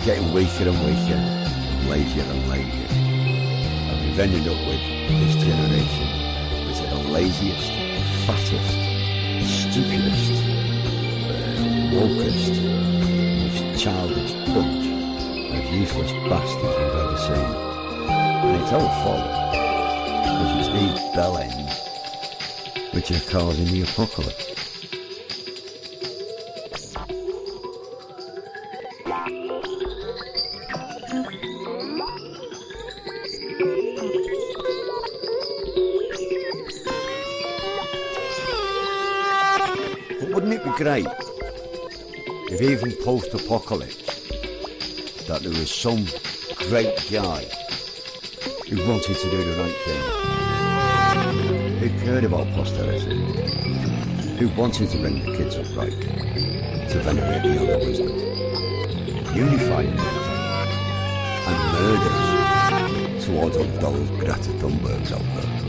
getting weaker and weaker, and lazier and lazier. And we've ended up with this generation as the laziest, fattest, stupidest, wokest, most childish bunch of useless bastards we've ever seen. And it's our fault, because it's these bell ends which are causing the apocalypse. But wouldn't it be great if even post-apocalypse that there was some great guy who wanted to do the right thing, who cared about posterity, who wanted to bring the kids up right, to venerate the other wisdom, unify them, and murderers to towards all of those Greta Thunbergs out there.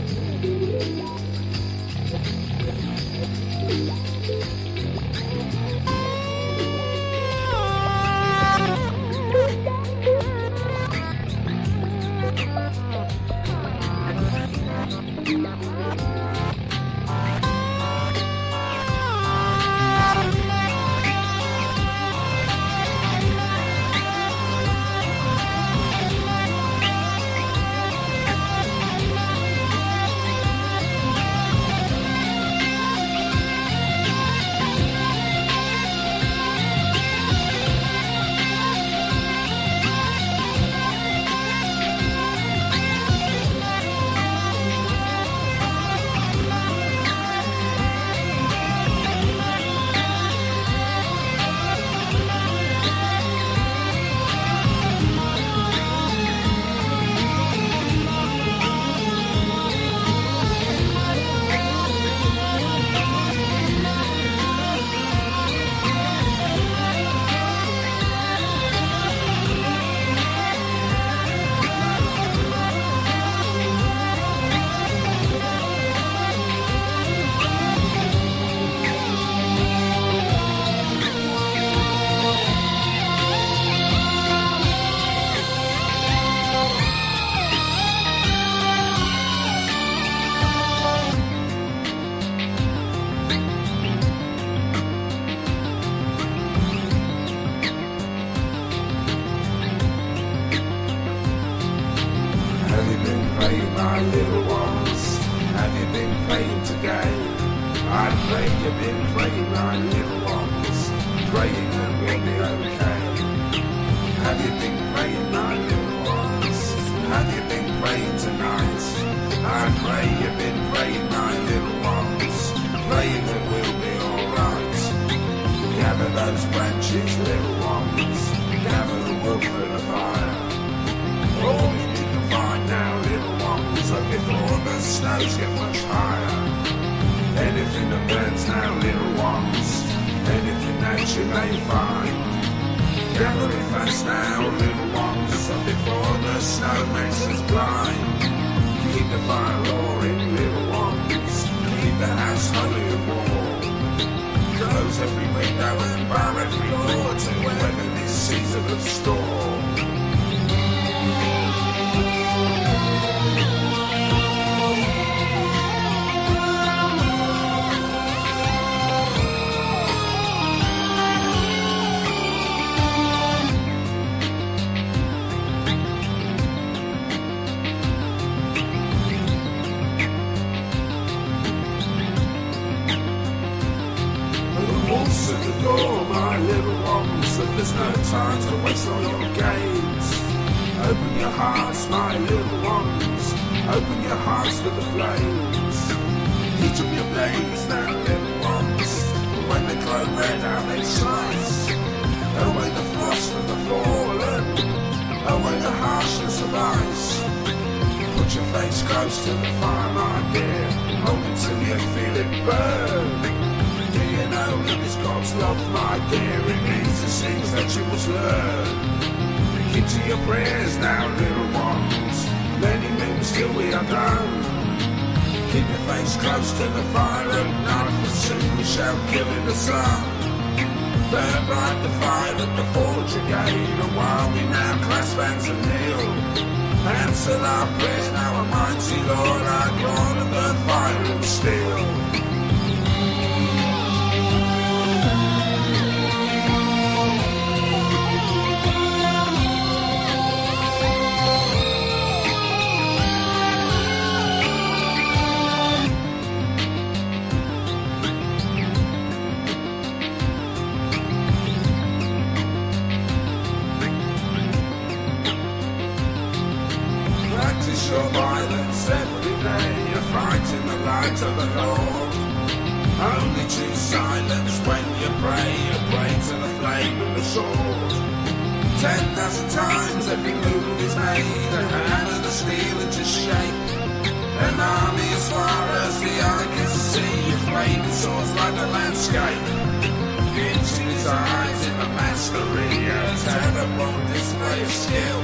Pinch in his eyes in the mastery and terrible display of skill.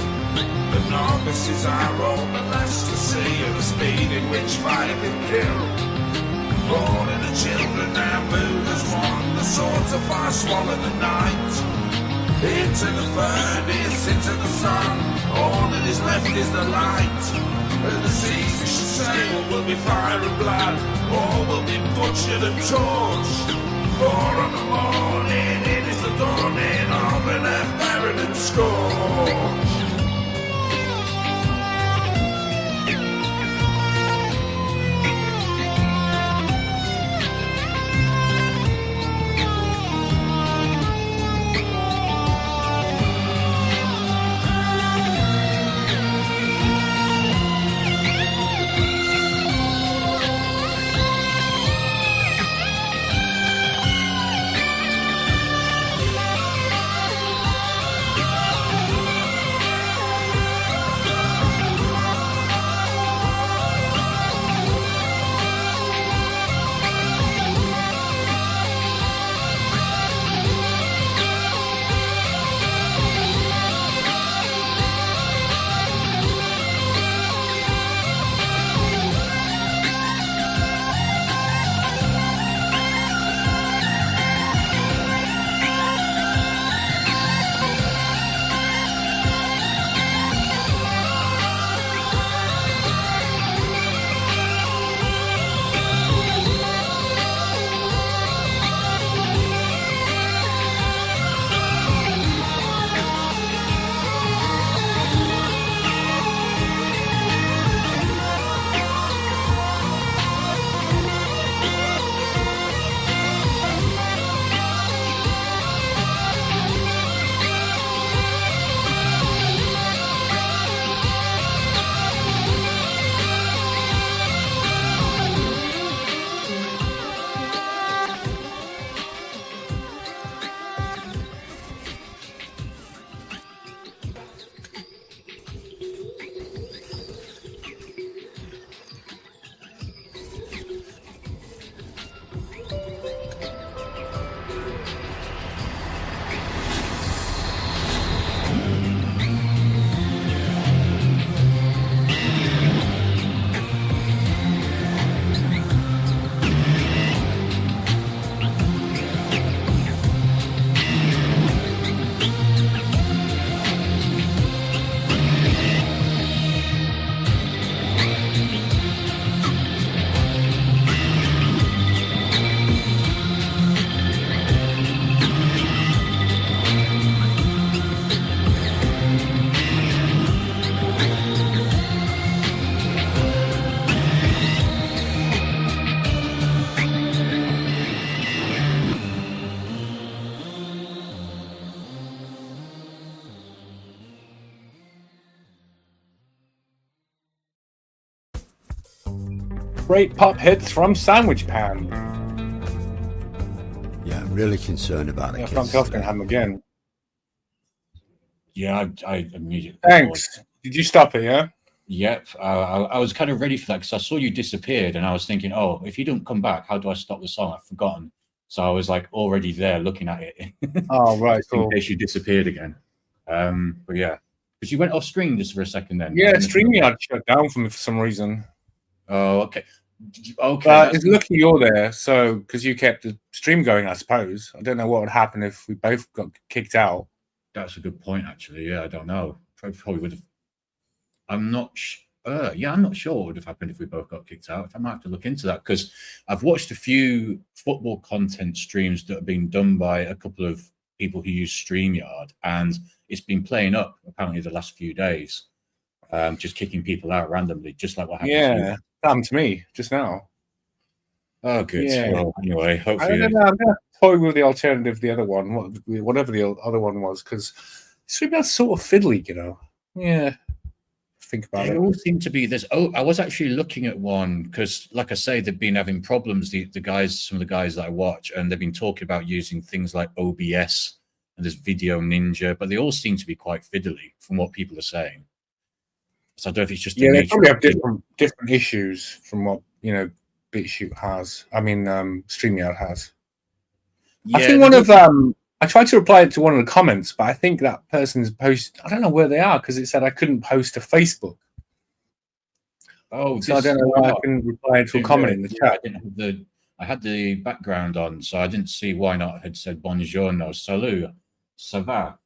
The novices are all the last to see of the speed in which fire can kill. All of the children now move as one, the swords of fire swallow the night. Into the furnace, into the sun, all that is left is the light. And the seas we should sail will be fire and blood, all will be butchered and torched. For on the morning it is the dawning of an earth barren and scorched. Great pop hits from Sandwich Pan. Yeah, I'm really concerned about it. Yeah, Frank Elf can have them again. Yeah, I immediately. Thanks. Did you stop it? Yeah. Yep. I was kind of ready for that because I saw you disappeared, and I was thinking, oh, if you don't come back, how do I stop the song? I've forgotten. So I was like already there looking at it. Oh, right. Cool. In case you disappeared again. But yeah, because you went off screen just for a second then. Yeah, StreamYard shut down for me for some reason. Oh, okay. Okay. It's lucky you're there, so because you kept the stream going, I suppose. I don't know what would happen if we both got kicked out. That's a good point, actually. Yeah, I don't know. Probably would have. I'm not. I'm not sure what would have happened if we both got kicked out. I might have to look into that because I've watched a few football content streams that have been done by a couple of people who use StreamYard, and it's been playing up apparently the last few days, just kicking people out randomly, just like what happened. Yeah, happened to me just now. Oh, good. Yeah. Well, anyway, hopefully. I'm going to toy with the alternative, the other one, whatever the other one was, because StreamYard's sort of fiddly, you know. Yeah. Think about it. They all seem to be this. Oh, I was actually looking at one because, like I say, they've been having problems. The guys, some of the guys that I watch, and they've been talking about using things like OBS and this Video Ninja, but they all seem to be quite fiddly from what people are saying. So I don't know if it's just they probably have different issues from what BitChute has. I mean, StreamYard has. I think one of I tried to reply to one of the comments, but I think that person's post. I don't know where they are because it said I couldn't post to Facebook. Oh, so I don't know why I couldn't reply to a comment in the chat. I had the background on, so I didn't see why not. Had said buongiorno, salut, ça va.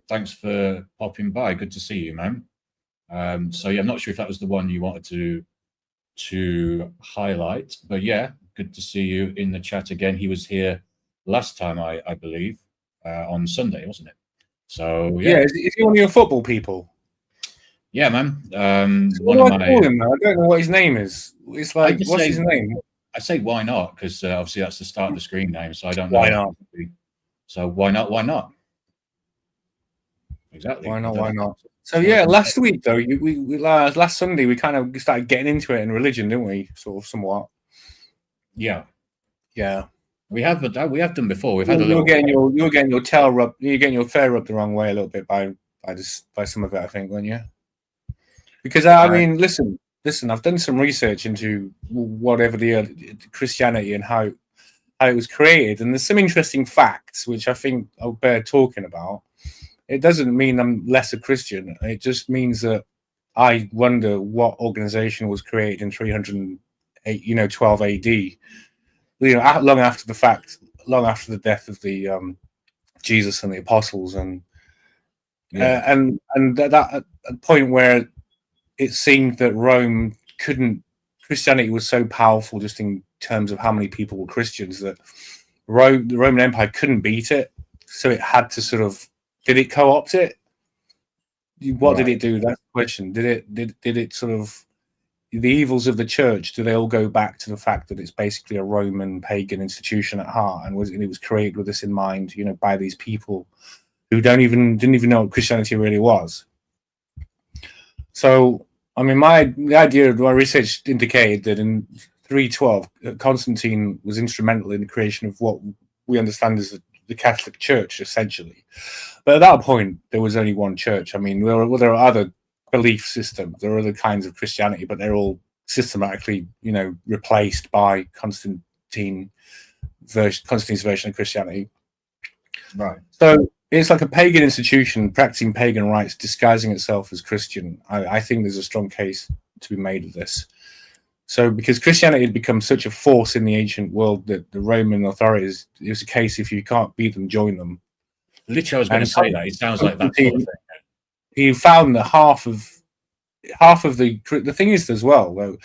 Thanks for popping by. Good to see you, man. So yeah, I'm not sure if that was the one you wanted to highlight, but yeah, good to see you in the chat again. He was here last time, I believe, on Sunday, wasn't it? So yeah, is he one of your football people? Yeah, man. What do I call him now? I don't know what his name is. It's like, what's his name? I say why not, because obviously that's the start of the screen name, so I don't know. Why not? So why not? Why not? Exactly. Why not? Why not? So yeah, last week though, we last Sunday we kind of started getting into it in religion, didn't we? Sort of, somewhat. Yeah. We have done before. We've had a little. You're getting your tail rubbed. You're getting your tail rubbed the wrong way a little bit by some of it, I think, weren't you? Because I mean, listen. I've done some research into whatever the Christianity and how it was created, and there's some interesting facts which I think I'll bear talking about. It doesn't mean I'm less a Christian. It just means that I wonder what organization was created in 308, 12 AD. Long after the fact, long after the death of the Jesus and the apostles, and that at a point where it seemed that Christianity was so powerful just in terms of how many people were Christians that the Roman Empire couldn't beat it. So it had to sort of, did it co-opt it? What did it do? That's the question. Did it sort of, the evils of the church, do they all go back to the fact that it's basically a Roman pagan institution at heart, and it was created with this in mind, by these people who didn't even know what Christianity really was. So, I mean, the idea of my research indicated that in 312, Constantine was instrumental in the creation of what we understand as the Catholic Church, essentially. But at that point, there was only one church. I mean, there are other belief systems, there are other kinds of Christianity, but they're all systematically, replaced by Constantine's version of Christianity. Right. So it's like a pagan institution practicing pagan rites, disguising itself as Christian. I think there's a strong case to be made of this. So because Christianity had become such a force in the ancient world that the Roman authorities, it was a case, if you can't beat them, join them. Literally, I was going to say that. It sounds like that sort of thing. He found that half of the thing is as well, though,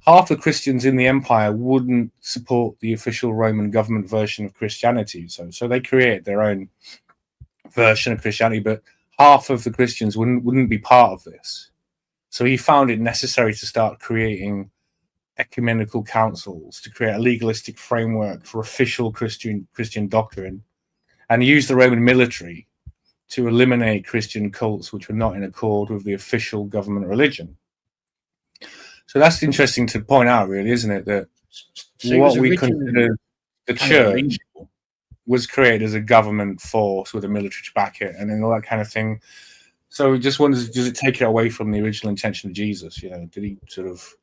half the Christians in the empire wouldn't support the official Roman government version of Christianity. So they create their own version of Christianity, but half of the Christians wouldn't be part of this. So he found it necessary to start creating ecumenical councils to create a legalistic framework for official Christian doctrine, and use the Roman military to eliminate Christian cults which were not in accord with the official government religion. So that's interesting to point out, really, isn't it? That what we consider the church was created as a government force with a military to back it, and then all that kind of thing. So we just wonders, does it take it away from the original intention of Jesus? Did he sort of...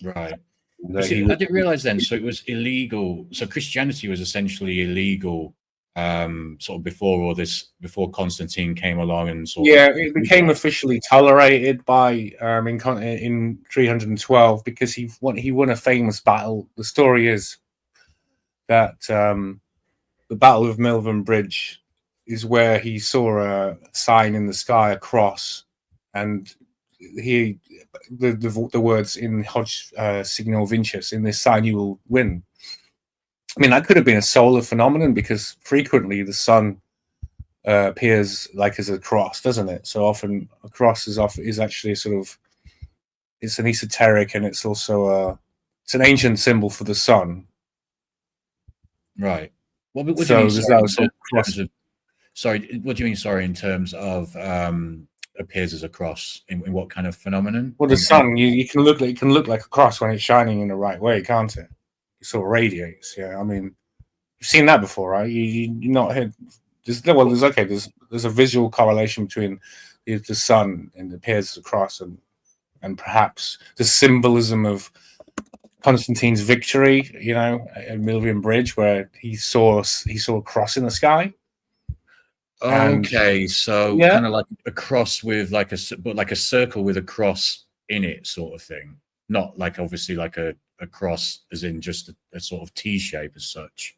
Right. See, I didn't realize then. So it was illegal. So Christianity was essentially illegal, sort of before Constantine came along and sort of. Yeah, it became officially tolerated by in 312 because he won a famous battle. The story is that the Battle of Milvian Bridge is where he saw a sign in the sky, a cross, and the words in Hodge Signor Vincius, in this sign you will win. I mean, that could have been a solar phenomenon because frequently the sun appears like as a cross, doesn't it? So often a cross is actually sort of, it's an esoteric, and it's also it's an ancient symbol for the sun. Right. What do you mean? Sorry, what do you mean? Sorry, in terms of appears as a cross, in what kind of phenomenon? Well, the sun, it can look like a cross when it's shining in the right way, can't it? It sort of radiates. Yeah, I mean, you've seen that before, right? You're not here. There's a visual correlation between the sun and it appears as a cross, and perhaps the symbolism of Constantine's victory, you know, at Milvian Bridge, where he saw a cross in the sky. Okay, so yeah. kind of like a cross with like a circle with a cross in it, sort of thing. Not like obviously like a cross as in just a sort of T shape as such.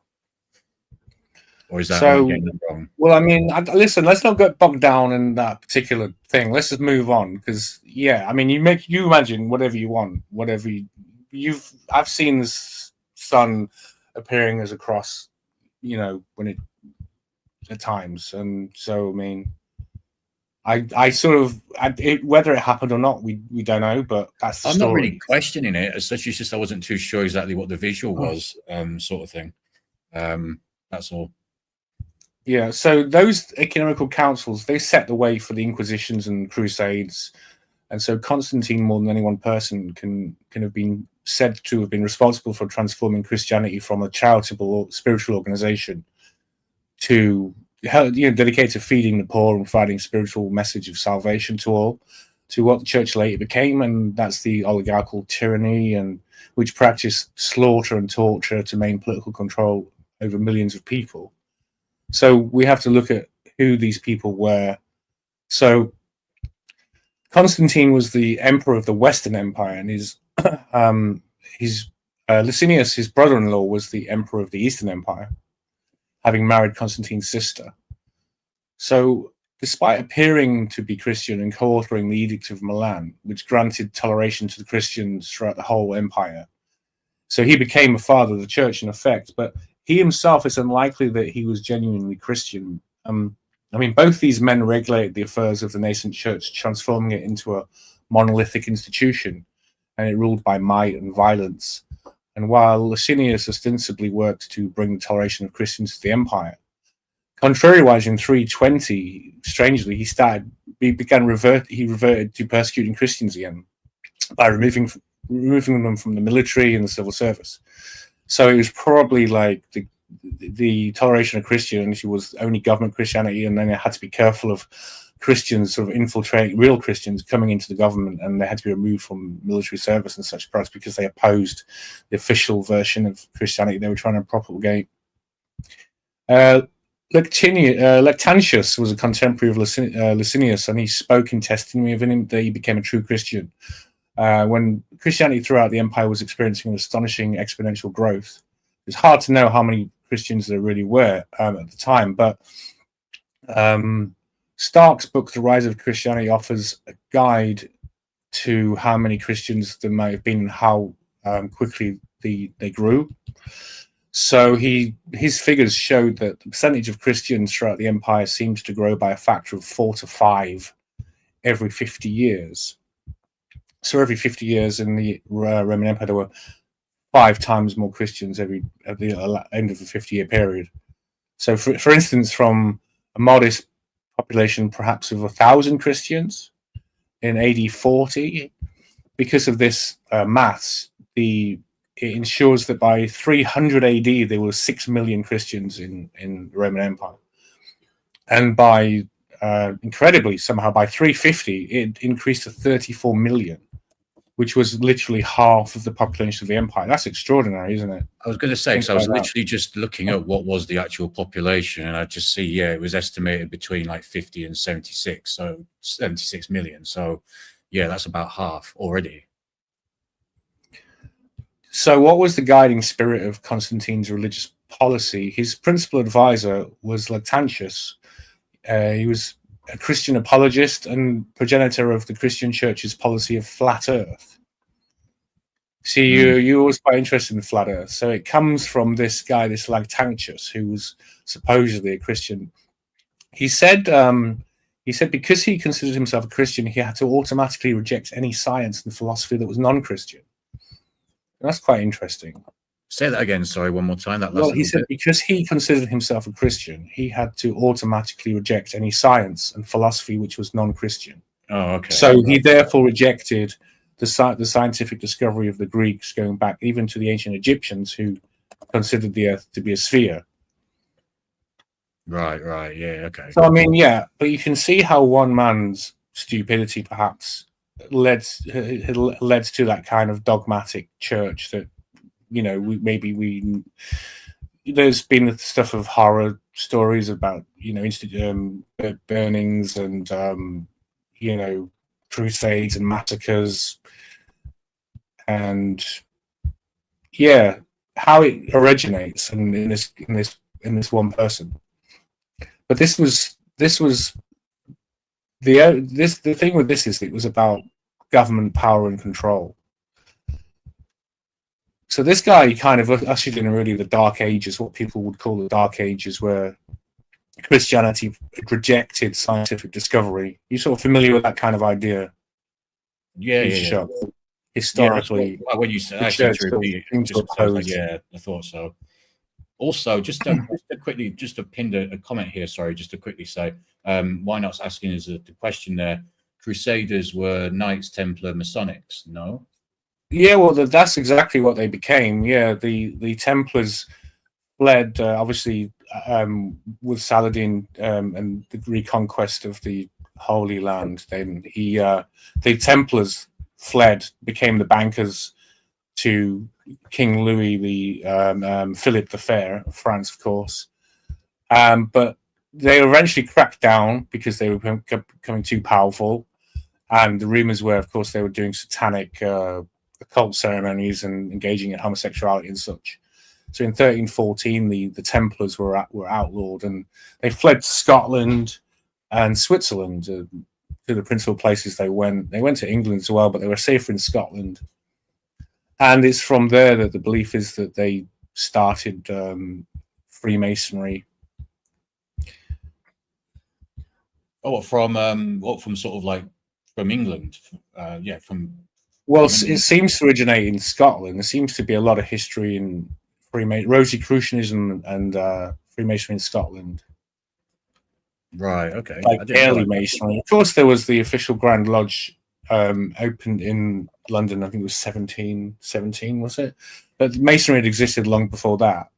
Or is that getting it wrong? Well, I mean, listen, let's not get bogged down in that particular thing. Let's just move on, because I mean, you imagine whatever you want, whatever I've seen the sun appearing as a cross, you know, at times, and so I mean, I sort of whether it happened or not, we don't know, but that's the I'm story. not really questioning it as such. It's just I wasn't too sure exactly what the visual was, sort of thing. That's all. Yeah, so those ecumenical councils, they set the way for the Inquisitions and Crusades, and so Constantine, more than any one person, can have been said to have been responsible for transforming Christianity from a charitable or spiritual organization to, you know, dedicated to feeding the poor and providing spiritual message of salvation to all, to what the church later became, and that's the oligarchical tyranny, and which practiced slaughter and torture to maintain political control over millions of people. So we have to look at who these people were. So Constantine was the emperor of the Western Empire, and his Licinius, his brother-in-law, was the emperor of the Eastern Empire, having married Constantine's sister. So despite appearing to be Christian and co-authoring the Edict of Milan, which granted toleration to the Christians throughout the whole empire, so he became a father of the church in effect, but he himself, is unlikely that he was genuinely Christian. I mean, both these men regulated the affairs of the nascent church, transforming it into a monolithic institution, and it ruled by might and violence. And while Licinius ostensibly worked to bring the toleration of Christians to the empire, contrariwise, in 320, strangely, he reverted to persecuting Christians again by removing them from the military and the civil service. So it was probably like the toleration of Christianity was only government Christianity, and then it had to be careful of Christians sort of infiltrating, real Christians coming into the government, and they had to be removed from military service and such, perhaps because they opposed the official version of Christianity they were trying to propagate. Lactantius was a contemporary of Licinius, and he spoke in testimony of him that he became a true Christian. When Christianity throughout the empire was experiencing an astonishing exponential growth. It's hard to know how many Christians there really were at the time, but Stark's book, The Rise of Christianity, offers a guide to how many Christians there might have been and how quickly they grew. So his figures showed that the percentage of Christians throughout the empire seems to grow by a factor of 4 to 5 every 50 years. So every 50 years in the Roman Empire, there were 5 times more Christians at the end of a 50-year period. So, for instance, from a modest population, perhaps of 1,000 Christians in AD 40, because of this maths, it ensures that by 300 AD there were 6 million Christians in the Roman Empire, and by incredibly somehow by 350 it increased to 34 million. Which was literally half of the population of the empire. That's extraordinary, isn't it? I was going to say, because I was literally just looking at what was the actual population, and I just see, it was estimated between like 50 and 76, so 76 million. So, that's about half already. So, what was the guiding spirit of Constantine's religious policy? His principal advisor was Lactantius. He was a Christian apologist and progenitor of the Christian Church's policy of flat Earth. See, you're always quite interested in flat Earth. So it comes from this guy, this Lactantius, who was supposedly a Christian. He said because he considered himself a Christian, he had to automatically reject any science and philosophy that was non-Christian. And that's quite interesting. Say that again, sorry, one more time. He said because he considered himself a Christian, he had to automatically reject any science and philosophy which was non-Christian. Oh, okay. So he therefore rejected the scientific discovery of the Greeks, going back even to the ancient Egyptians, who considered the Earth to be a sphere. Right, yeah, okay. So I mean, but you can see how one man's stupidity perhaps led to that kind of dogmatic church that there's been stuff of horror stories about burnings and crusades and massacres, and how it originates in this one person. But the thing with this is it was about government power and control. So this guy kind of ushered in really the Dark Ages, what people would call the Dark Ages, where Christianity rejected scientific discovery. You sort of familiar with that kind of idea? Yeah. Historically, when you said, I thought so. Also, just to pin a comment here. Sorry, just to quickly say, why not asking is the question there. Crusaders were Knights Templar Masonics, no? Yeah, well, that's exactly what they became. Yeah, the Templars fled, obviously, with Saladin and the reconquest of the Holy Land. Then the Templars fled, became the bankers to King Louis Philip the Fair of France, of course. But they eventually cracked down because they were becoming too powerful. And the rumors were, of course, they were doing satanic occult ceremonies and engaging in homosexuality and such. So in 1314, the Templars were outlawed, and they fled to Scotland and Switzerland, to the principal places they went. They went to England as well, but they were safer in Scotland. And it's from there that the belief is that they started Freemasonry. From sort of like from England? Well, it seems to originate in Scotland. There seems to be a lot of history in Rosicrucianism and Freemasonry in Scotland. Right. Okay. Like early Masonry. Of course, there was the official Grand Lodge opened in London. I think it was 1717, was it? But Masonry had existed long before that.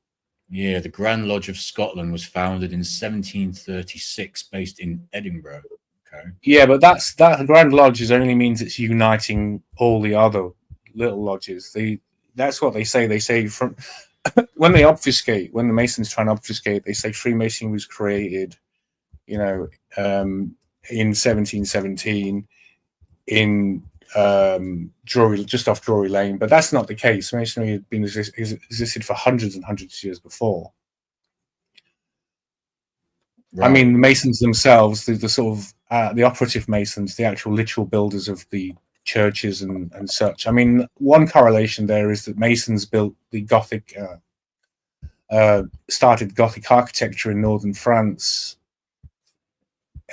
Yeah, the Grand Lodge of Scotland was founded in 1736, based in Edinburgh. Okay. Yeah, but that Grand Lodge only means it's uniting all the other little lodges. That's what they say. They say from when the Masons try and obfuscate, they say Freemasonry was created, in 1717 in Drury, just off Drury Lane, but that's not the case. Masonry had been existed for hundreds and hundreds of years before. Right. I mean, the Masons themselves, the sort of the operative Masons, the actual literal builders of the churches and such. I mean, one correlation there is that Masons built the Gothic, started Gothic architecture in northern France,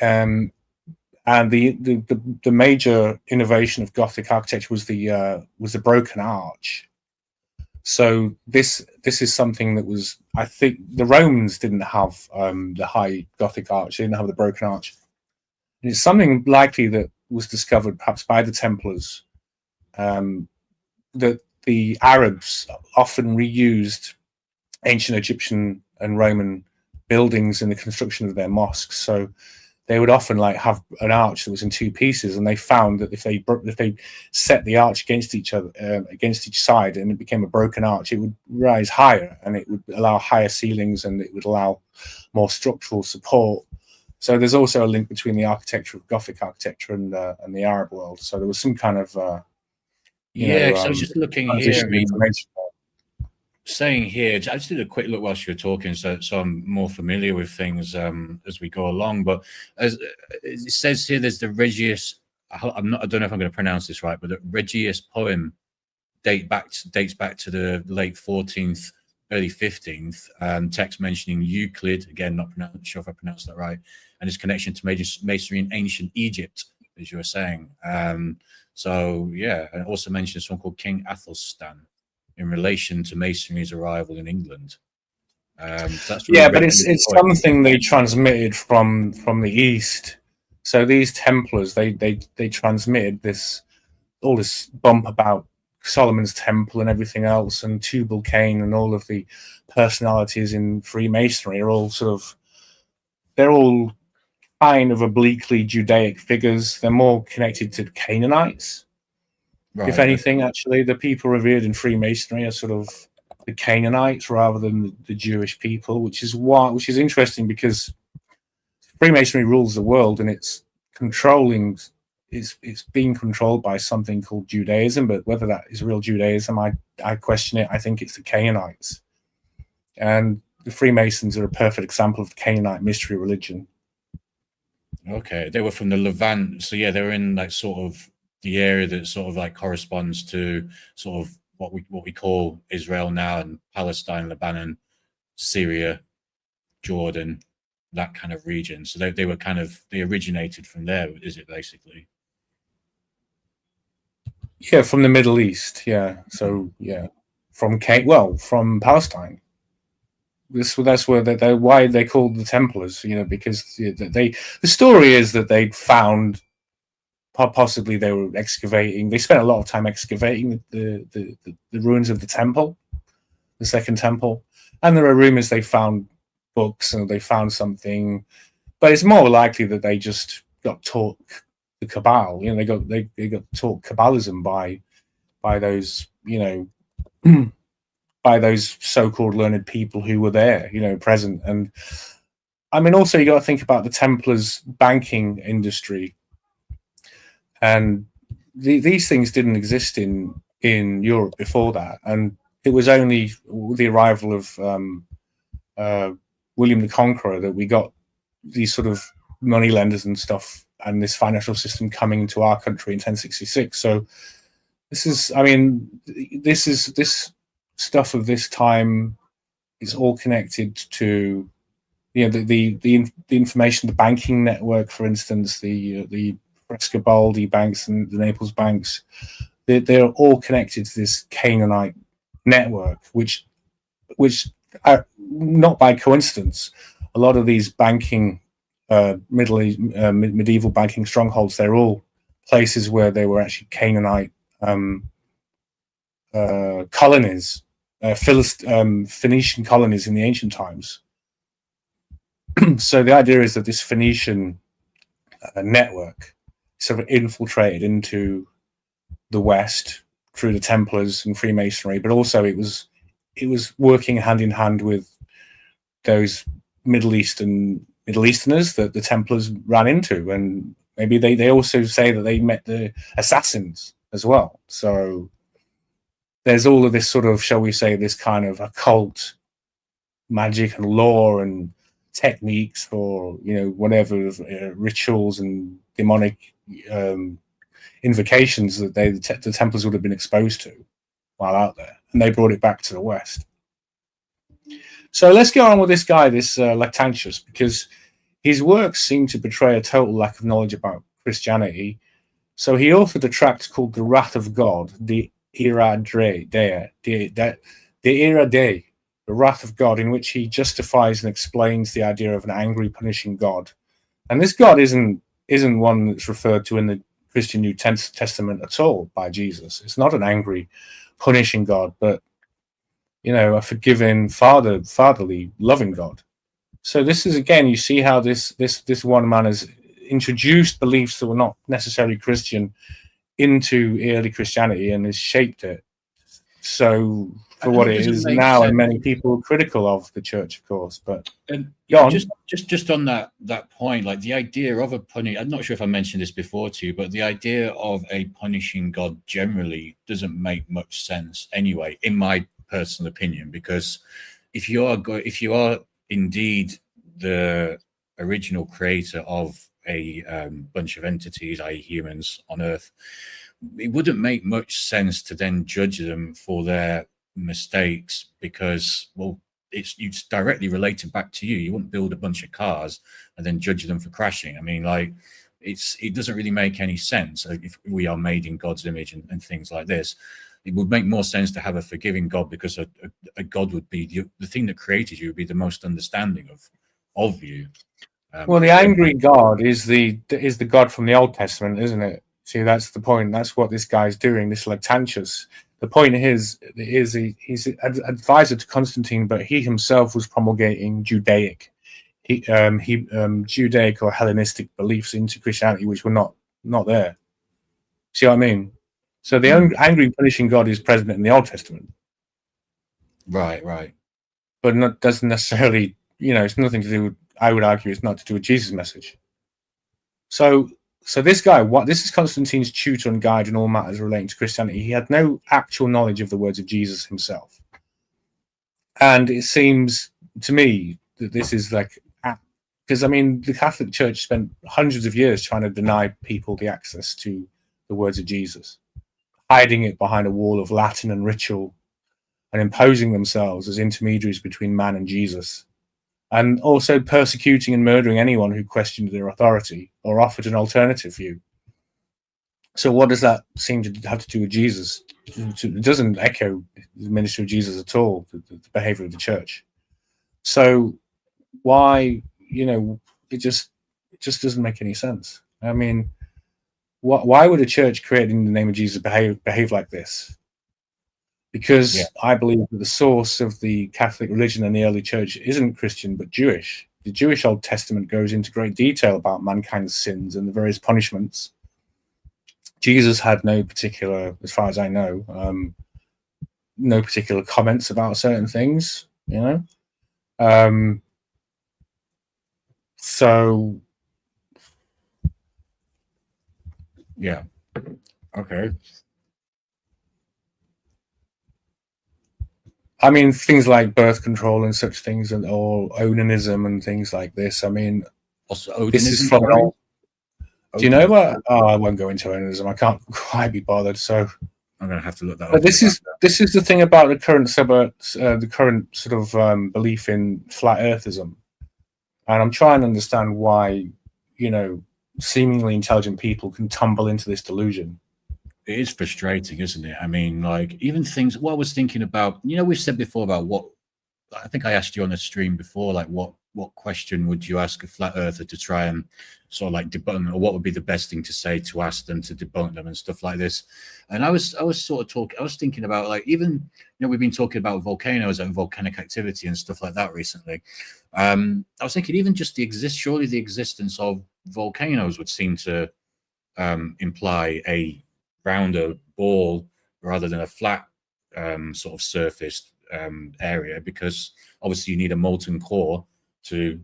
and the major innovation of Gothic architecture was the broken arch. So this is something that was, I think, the Romans didn't have the high Gothic arch; they didn't have the broken arch. And it's something likely that was discovered perhaps by the Templars, that the Arabs often reused ancient Egyptian and Roman buildings in the construction of their mosques. So they would often have an arch that was in two pieces, and they found that if they set the arch against each other, against each side, and it became a broken arch, it would rise higher, and it would allow higher ceilings, and it would allow more structural support. So there's also a link between the architecture of Gothic architecture and the Arab world. So there was some kind of so I was just looking here. Saying here, I just did a quick look whilst you were talking, so I'm more familiar with things as we go along. But as it says here, there's the Regius. I don't know if I'm going to pronounce this right, but the Regius poem dates back to the late 14th, early 15th. Text mentioning Euclid, again, not sure if I pronounced that right, and its connection to Masonry in ancient Egypt, as you were saying. So yeah, and it also mentions someone called King Athelstan in relation to Masonry's arrival in England. So that's really but it's something they transmitted from the East. So these Templars, they transmitted all this bump about Solomon's Temple and everything else, and Tubal Cain and all of the personalities in Freemasonry are all they're all kind of obliquely Judaic figures. They're more connected to Canaanites. Right. If anything, actually, the people revered in Freemasonry are sort of the Canaanites rather than the Jewish people, which is interesting because Freemasonry rules the world and it's being controlled by something called Judaism, but whether that is real Judaism, I question it. I think it's the Canaanites, and the Freemasons are a perfect example of the Canaanite mystery religion. Okay, they were from the Levant, so yeah, they were in like sort of the area that sort of like corresponds to sort of what we call Israel now, and Palestine, Lebanon, Syria, Jordan, that kind of region. So they were they originated from there, is it basically? Yeah, from the Middle East. Yeah, so yeah, from Palestine. That's where why they called the Templars, because the story is that they'd found, possibly they were excavating. They spent a lot of time excavating the ruins of the temple, the Second Temple, and there are rumors they found books and they found something, but it's more likely that they just got taught the Cabal. They got taught Kabbalism by those by those so-called learned people who were there, present. And I mean, also you got to think about the Templars' banking industry, and these things didn't exist in Europe before that. And it was only with the arrival of William the Conqueror that we got these sort of money lenders and stuff, and this financial system coming into our country in 1066. So this stuff of this time is all connected to the information, the banking network, for instance, the Frescobaldi banks and the Naples banks. They're all connected to this Canaanite network, which are not by coincidence. A lot of these banking medieval banking strongholds, they're all places where they were actually Canaanite colonies, Phoenician colonies in the ancient times. So the idea is that this Phoenician network sort of infiltrated into the West through the Templars and Freemasonry, but also it was working hand in hand with those Middle Easterners that the Templars ran into, and maybe they also say that they met the assassins as well. So there's all of this sort of, shall we say, this kind of occult magic and lore and techniques for whatever rituals and demonic invocations that the Templars would have been exposed to while out there, and they brought it back to the West. So let's go on with this guy, this Lactantius, because his works seem to betray a total lack of knowledge about Christianity. So he authored a tract called The Wrath of God, the Ira Dei, the Wrath of God, in which he justifies and explains the idea of an angry, punishing God. And this God isn't one that's referred to in the Christian New Testament at all by Jesus. It's not an angry, punishing God, but a forgiving, fatherly, loving God. So this is, again, you see how this one man has introduced beliefs that were not necessarily Christian into early Christianity and has shaped it so for what it is now. And many people are critical of the church, of course. But just on that point, like the idea of a punishing, I'm not sure if I mentioned this before to you, but the idea of a punishing God generally doesn't make much sense anyway, in my personal opinion, because if you are indeed the original creator of a bunch of entities, i.e. humans on Earth, it wouldn't make much sense to then judge them for their mistakes, because, well, it's directly related back to you. You wouldn't build a bunch of cars and then judge them for crashing. I mean, like, it doesn't really make any sense. If we are made in God's image and things like this, it would make more sense to have a forgiving God, because a God would be the thing that created you, would be the most understanding of you. Well, the angry God is the God from the Old Testament, isn't it? See, that's the point. That's what this guy's doing, this Lactantius. The point is he's an advisor to Constantine, but he himself was promulgating Judaic Judaic or Hellenistic beliefs into Christianity, which were not there. See what I mean? So the angry, punishing God is present in the Old Testament. Right. But doesn't necessarily, it's nothing to do with, I would argue, it's not to do with Jesus' message. So this guy, this is Constantine's tutor and guide in all matters relating to Christianity. He had no actual knowledge of the words of Jesus himself. And it seems to me that this is like, because the Catholic Church spent hundreds of years trying to deny people the access to the words of Jesus, hiding it behind a wall of Latin and ritual, and imposing themselves as intermediaries between man and Jesus, and also persecuting and murdering anyone who questioned their authority or offered an alternative view. So what does that seem to have to do with Jesus? It doesn't echo the ministry of Jesus at all, the behavior of the church. So why, it just doesn't make any sense. Why would a church created in the name of Jesus behave like this? Because I believe that the source of the Catholic religion and the early church isn't Christian, but Jewish. The Jewish Old Testament goes into great detail about mankind's sins and the various punishments. Jesus had no particular, as far as I know, no particular comments about certain things, So, yeah, okay. Things like birth control and such things, or onanism and things like this. Also, this is from an old. Do you know what? Oh, I won't go into onanism. I can't quite be bothered. So I'm going to have to look that up. But this is the thing about the current sort of belief in flat earthism, and I'm trying to understand why, seemingly intelligent people can tumble into this delusion. It is frustrating, isn't it? Even things, what I was thinking about, we've said before about what, I think I asked you on the stream before, like what question would you ask a flat earther to try and sort of like debunk, or what would be the best thing to say to ask them to debunk them and stuff like this. And I was thinking about, like, even, we've been talking about volcanoes and volcanic activity and stuff like that recently. I was thinking even just surely the existence of volcanoes would seem to imply a rounder ball rather than a flat sort of surfaced area, because obviously you need a molten core to,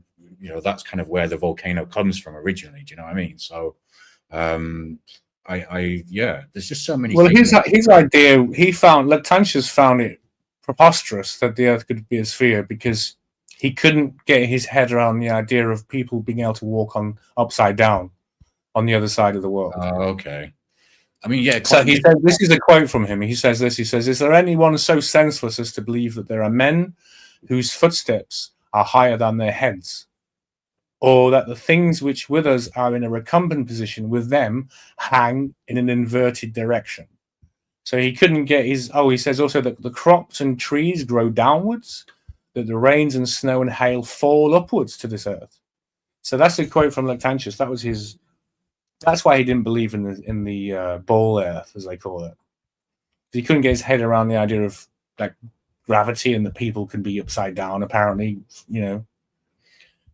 that's kind of where the volcano comes from originally. Do you know what I mean? So there's just so many things. His idea, Lactantius found it preposterous that the earth could be a sphere, because he couldn't get his head around the idea of people being able to walk on upside down on the other side of the world. Oh, okay. So he said, this is a quote from him. He says this, is there anyone so senseless as to believe that there are men whose footsteps are higher than their heads, or that the things which with us are in a recumbent position with them hang in an inverted direction? So he couldn't get he says also that the crops and trees grow downwards, that the rains and snow and hail fall upwards to this earth. So that's a quote from Lactantius. That's why he didn't believe in the ball earth, as they call it. He couldn't get his head around the idea of like gravity and that people can be upside down, apparently,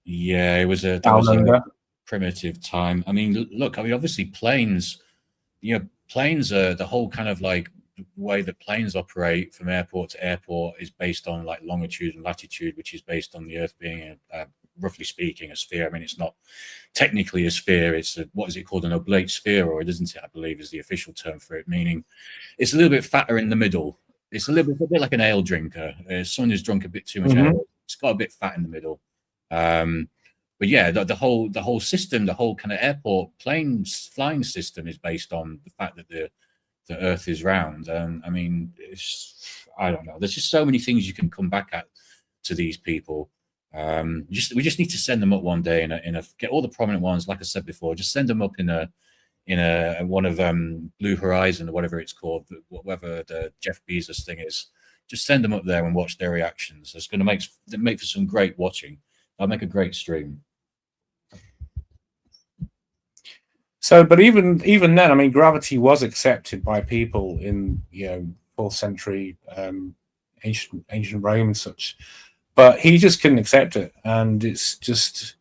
Yeah, it was a primitive time. Look, obviously planes are the whole kind of like way that planes operate from airport to airport is based on like longitude and latitude, which is based on the earth being roughly speaking a sphere. It's not technically a sphere, it's what is it called, an oblate sphere, or isn't it, I believe is the official term for it, meaning it's a little bit fatter in the middle. It's a bit like an ale drinker. Someone who's drunk a bit too much ale, it's got a bit fat in the middle. But yeah, the whole system, the whole kind of airport planes flying system is based on the fact that the earth is round. And I don't know, there's just so many things you can come back at to these people. We just need to send them up one day in a get all the prominent ones, like I said before, just send them up in a one of Blue Horizon or whatever it's called, whatever the Jeff Bezos thing is. Just send them up there and watch their reactions. It's going to make for some great watching. I'll make a great stream. So, but even then, gravity was accepted by people in 4th century ancient Rome and such. But he just couldn't accept it, and that's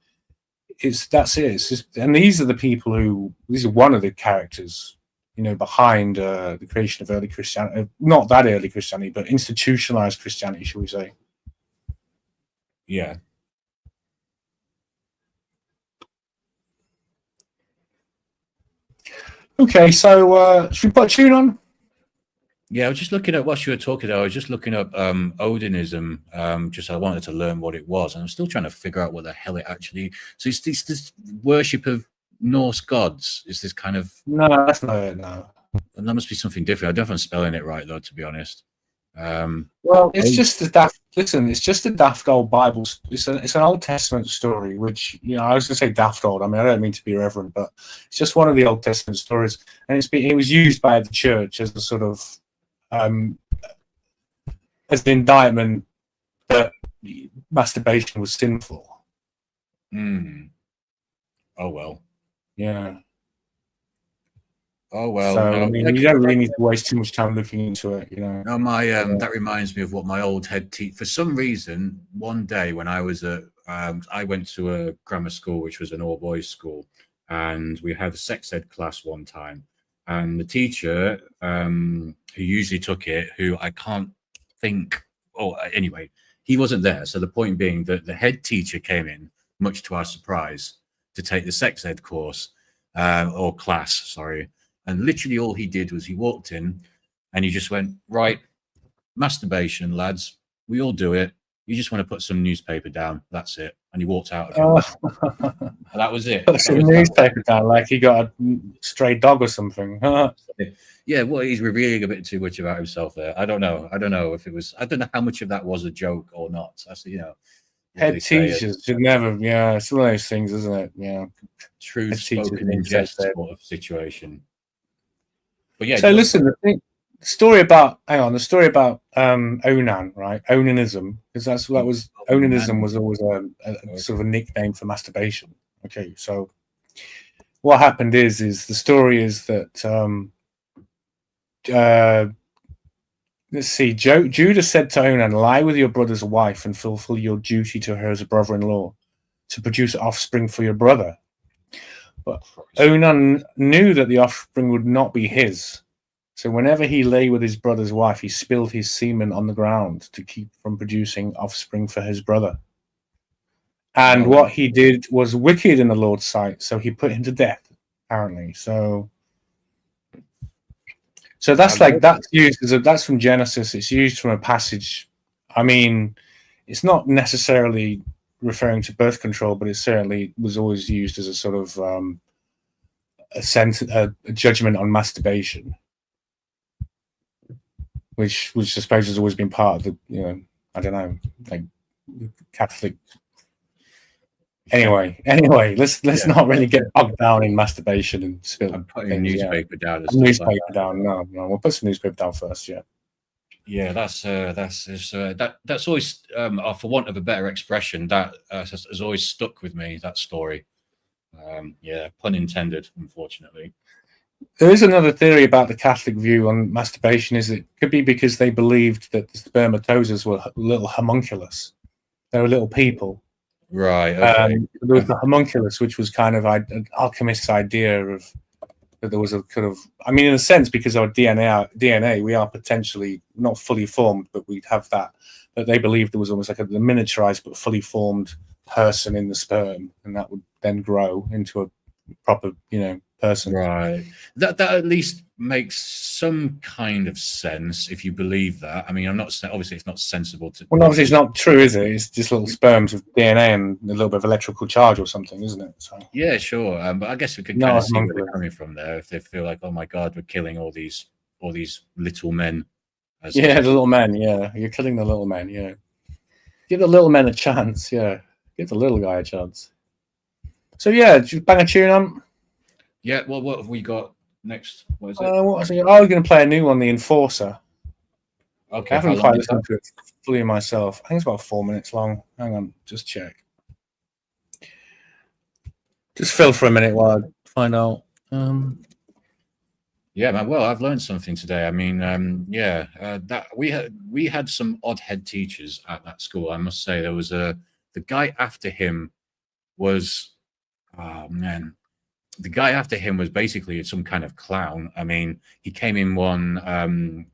it. And these are the people these are one of the characters behind the creation of early Christianity. Not that early Christianity, but institutionalized Christianity, shall we say? Yeah. Okay, so should we put a tune on? Yeah, I was just looking at what you were talking about. I was just looking up Odinism. Just I wanted to learn what it was, and I'm still trying to figure out what the hell it actually. So it's this worship of Norse gods. Is this kind of? No, that's not it. No, and that must be something different. I don't know if I'm spelling it right though, to be honest. Well, it's just a daft. Listen, it's just a daft old Bible. It's an Old Testament story, which I was going to say daft old. I mean, I don't mean to be irreverent, but it's just one of the Old Testament stories, and it was used by the church as a sort of as an indictment that masturbation was sinful. Oh well. Yeah. Oh well. So, no, I mean, you don't really need to waste too much time looking into it, No, my that reminds me of what my old head teacher. For some reason, one day when I was I went to a grammar school, which was an all boys school, and we had a sex ed class one time, and the teacher who usually took it, who I can't think. Oh, anyway, he wasn't there. So the point being that the head teacher came in, much to our surprise, to take the sex ed course or class, sorry. And literally all he did was he walked in and he just went, right, masturbation, lads. We all do it. You just want to put some newspaper down. That's it. And he walked out of it. And that was it. Put some newspaper down like he got a stray dog or something. Yeah, well, he's revealing a bit too much about himself there. I don't know if it was, I don't know how much of that was a joke or not. That's, Head teachers should never, it's one of those things, isn't it? Yeah. True spoken in jest sort of situation. But yeah. So listen, the story about Onan, right? Onanism, because Onanism was always a sort of a nickname for masturbation. Okay, so what happened is the story is that let's see, Judah said to Onan, "Lie with your brother's wife and fulfill your duty to her as a brother-in-law, to produce offspring for your brother." But Onan knew that the offspring would not be his. So whenever he lay with his brother's wife, he spilled his semen on the ground to keep from producing offspring for his brother. And what he did was wicked in the Lord's sight, so he put him to death, apparently. So that's that's used that's from Genesis. It's used from a passage. I mean, it's not necessarily referring to birth control, but it certainly was always used as a sort of a judgment on masturbation, which I suppose has always been part of the I don't know, like Catholic. Anyway, let's not really get bogged down in masturbation and spill. I'm putting newspaper down. Newspaper down. No, we'll put some newspaper down first. Yeah. Yeah, that's always, for want of a better expression, that has always stuck with me. That story. Yeah, pun intended. Unfortunately, there is another theory about the Catholic view on masturbation. Is it could be because they believed that the spermatozoas were little homunculus. They were little people. Right. Okay. There was the homunculus, which was kind of an alchemist's idea of that there was a kind of, I mean, in a sense, because our DNA, we are potentially not fully formed, but we'd have that. But they believed there was almost like a miniaturized but fully formed person in the sperm, and that would then grow into a proper, person. Right. That at least makes some kind of sense if you believe that. I mean, obviously it's not sensible to. Well, obviously it's not true, is it? It's just little sperms with DNA and a little bit of electrical charge or something, isn't it? So. Yeah, sure. But I guess we could kind of see where they're coming from there. If they feel like, oh my God, we're killing all these little men. The little men. Yeah, you're killing the little men. Yeah, give the little men a chance. Yeah, give the little guy a chance. So yeah, just bang a tune on. Yeah. Well, what have we got next? What is it? We're going to play a new one, The Enforcer. Okay. I haven't quite listened to it fully myself. I think it's about 4 minutes long. Hang on, just check. Just fill for a minute while I find out. Yeah, man. Well, I've learned something today. I mean, that we had some odd head teachers at that school. I must say, there was the guy after him was, oh man, the guy after him was basically some kind of clown. I mean, he came in one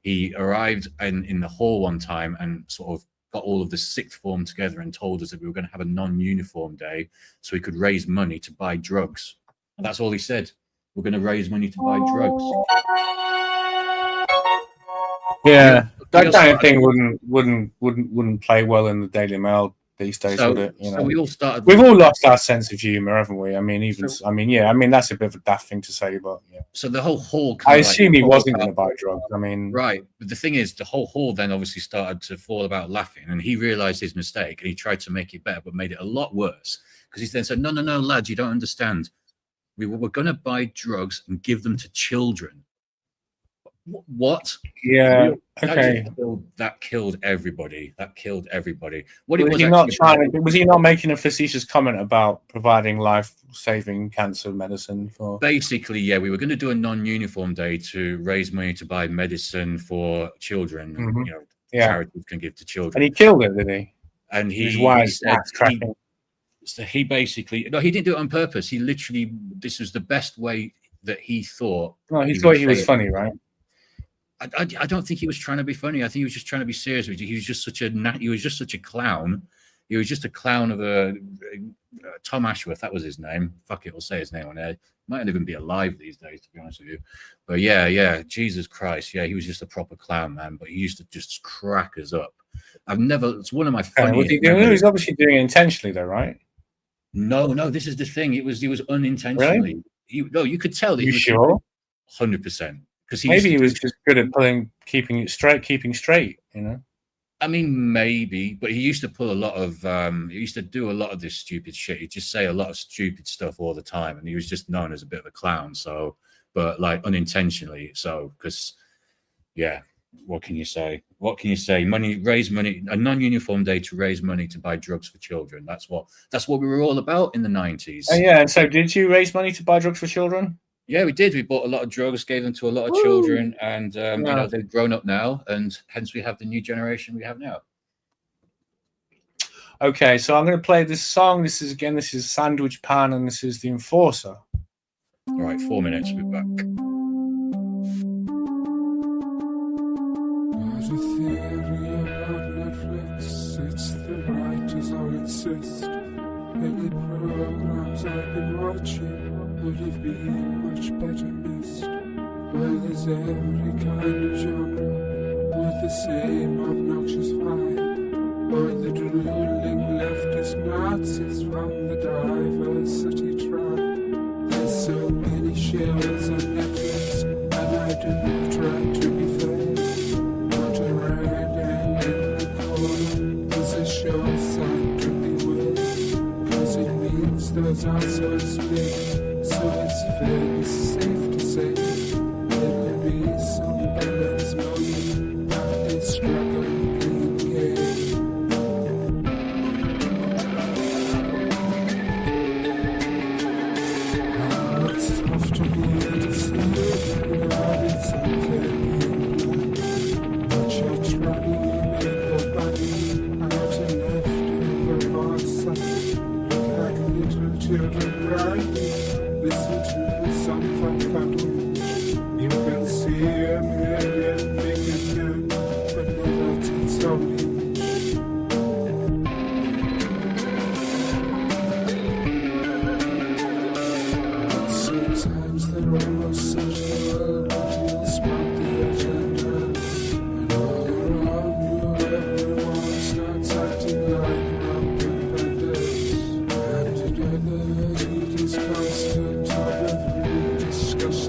he arrived in the hall one time and sort of got all of the sixth form together and told us that we were going to have a non-uniform day so he could raise money to buy drugs. And that's all he said. We're going to raise money to buy drugs. Yeah, that kind of thing wouldn't play well in the Daily Mail these days, would it? You know, so we all started. We've all lost our sense of humor, haven't we? I mean, that's a bit of a daft thing to say, but yeah. So the whole hall. I assume he wasn't going to buy drugs. I mean, right. But the thing is, the whole hall then obviously started to fall about laughing, and he realized his mistake, and he tried to make it better, but made it a lot worse because he then said, "No, lads, you don't understand. We were going to buy drugs and give them to children." What? Yeah. Okay. That killed everybody. What was he not making a facetious comment about providing life-saving cancer medicine for? Basically, yeah, we were going to do a non-uniform day to raise money to buy medicine for children. Mm-hmm. You know, charities can give to children. And he killed it, did he? And he basically he didn't do it on purpose. He literally, this was the best way that he thought. No, he thought he was funny, right? I don't think he was trying to be funny. I think he was just trying to be serious. He was just such a clown. He was just a clown of a Tom Ashworth. That was his name. Fuck it, we'll say his name on there. Might even be alive these days, to be honest with you. But yeah. Jesus Christ, yeah, he was just a proper clown, man. But he used to just crack us up. It's one of my funniest. He was obviously doing it intentionally, though, right? No. This is the thing. He was unintentionally. Really? You could tell that. You sure? 100%. Maybe he was just good at keeping straight, you know. I mean, maybe, but he used to pull a lot of he used to do a lot of this stupid shit. He'd just say a lot of stupid stuff all the time, and he was just known as a bit of a clown. So, but like unintentionally. So, because yeah, what can you say? Raise money, a non-uniform day to raise money to buy drugs for children. That's what we were all about in the 90s. Yeah. And so, did you raise money to buy drugs for children? Yeah, we did. We bought a lot of drugs, gave them to a lot of children, and you know, they've grown up now, and hence we have the new generation we have now. Okay, so I'm going to play this song. This is Sandwich Pan, and this is The Enforcer. All right, 4 minutes. We're back. There's a theory about Netflix. It's the writers all insist. Any programs I've been watching would have been much better missed. Well, there's every kind of genre with the same obnoxious vibe, or the drooling leftist Nazis from the diversity tribe. There's so many shows on Netflix, and I do try to be fair. Not a red end in the corner, there's a show assigned to beware, 'cause it means those are so split. So it's fairly safe to say there'll be some balance moving that is struggling being gay. Oh, it's tough to be deceived, but it's unfair being blind. Watch your trolley make a bunny out and left over our side. Look at little children crying. Listen to some fun cartoons. You can see a million big men, but never teach only. Sometimes they're almost such a world, but you'll spot the agenda. And all around you, everyone starts acting like romping vendors. And in others, you just constant of every discussion.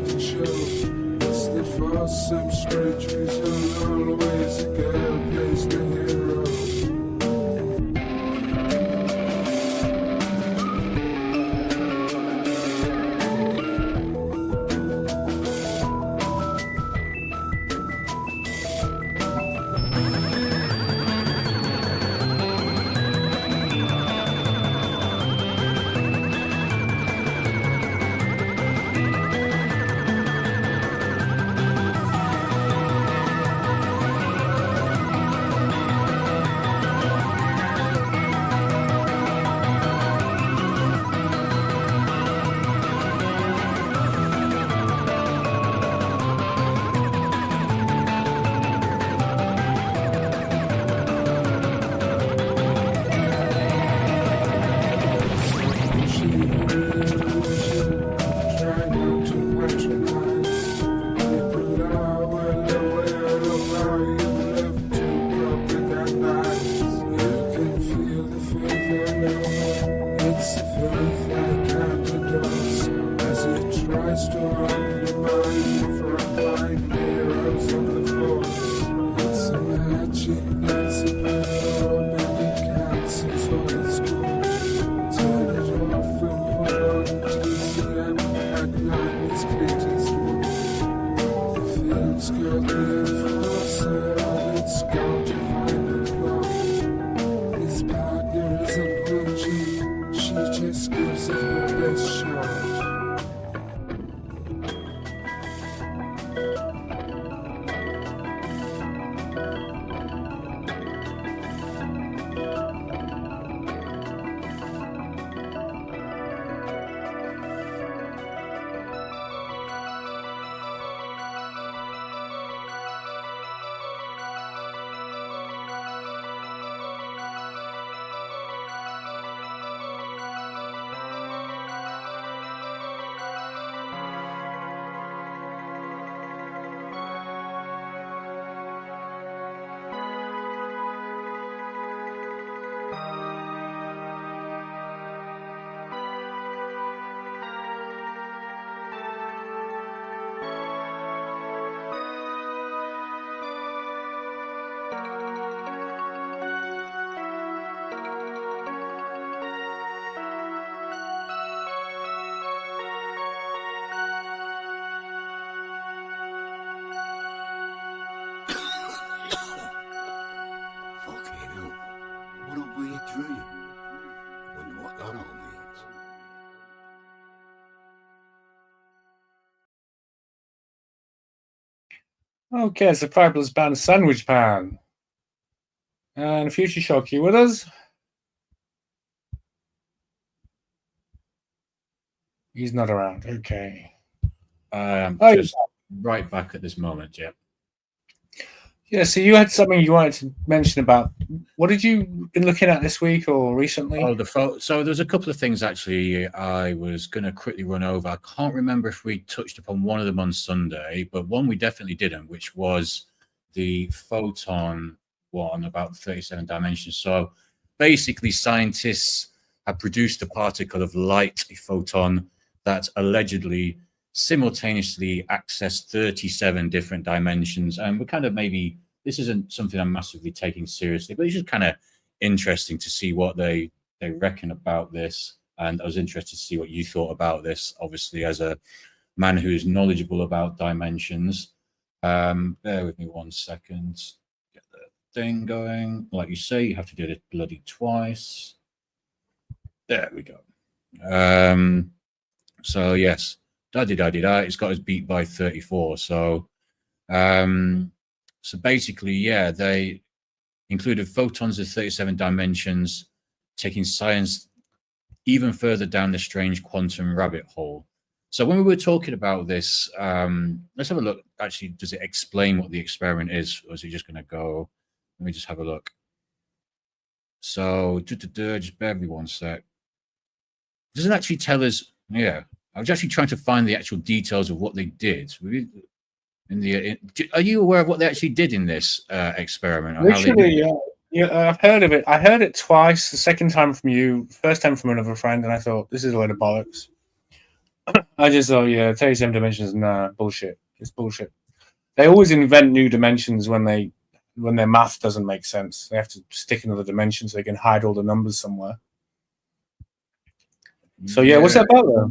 Okay, it's the fabulous band Sandwich Pan. And Future Shock, you with us? He's not around. Okay. I'm just right back at this moment, yeah. Yeah, so you had something you wanted to mention about. What did you been looking at this week or recently? Oh, so there's a couple of things actually I was going to quickly run over. I can't remember if we touched upon one of them on Sunday, but one we definitely didn't, which was the photon one about 37 dimensions. So basically, scientists have produced a particle of light, a photon, that allegedly simultaneously access 37 different dimensions. And we're kind of this isn't something I'm massively taking seriously, but it's just kind of interesting to see what they reckon about this. And I was interested to see what you thought about this, obviously, as a man who is knowledgeable about dimensions. Bear with me 1 second. Get the thing going. Like you say, you have to do it bloody twice. There we go. So yes, da-di-da-di-da, it's got us beat by 34. So basically, yeah, they included photons of 37 dimensions, taking science even further down the strange quantum rabbit hole. So when we were talking about this, let's have a look. Actually, does it explain what the experiment is, or is it just going to go? Let me just have a look. So just bear with me 1 sec. Does it actually tell us? Yeah, I was actually trying to find the actual details of what they did. Are you aware of what they actually did in this experiment? Literally, yeah, I've heard of it. I heard it twice. The second time from you, first time from another friend, and I thought this is a load of bollocks. I just thought, yeah, 37 dimensions, nah, bullshit. It's bullshit. They always invent new dimensions when their math doesn't make sense. They have to stick another dimension so they can hide all the numbers somewhere. So yeah, what's that about though?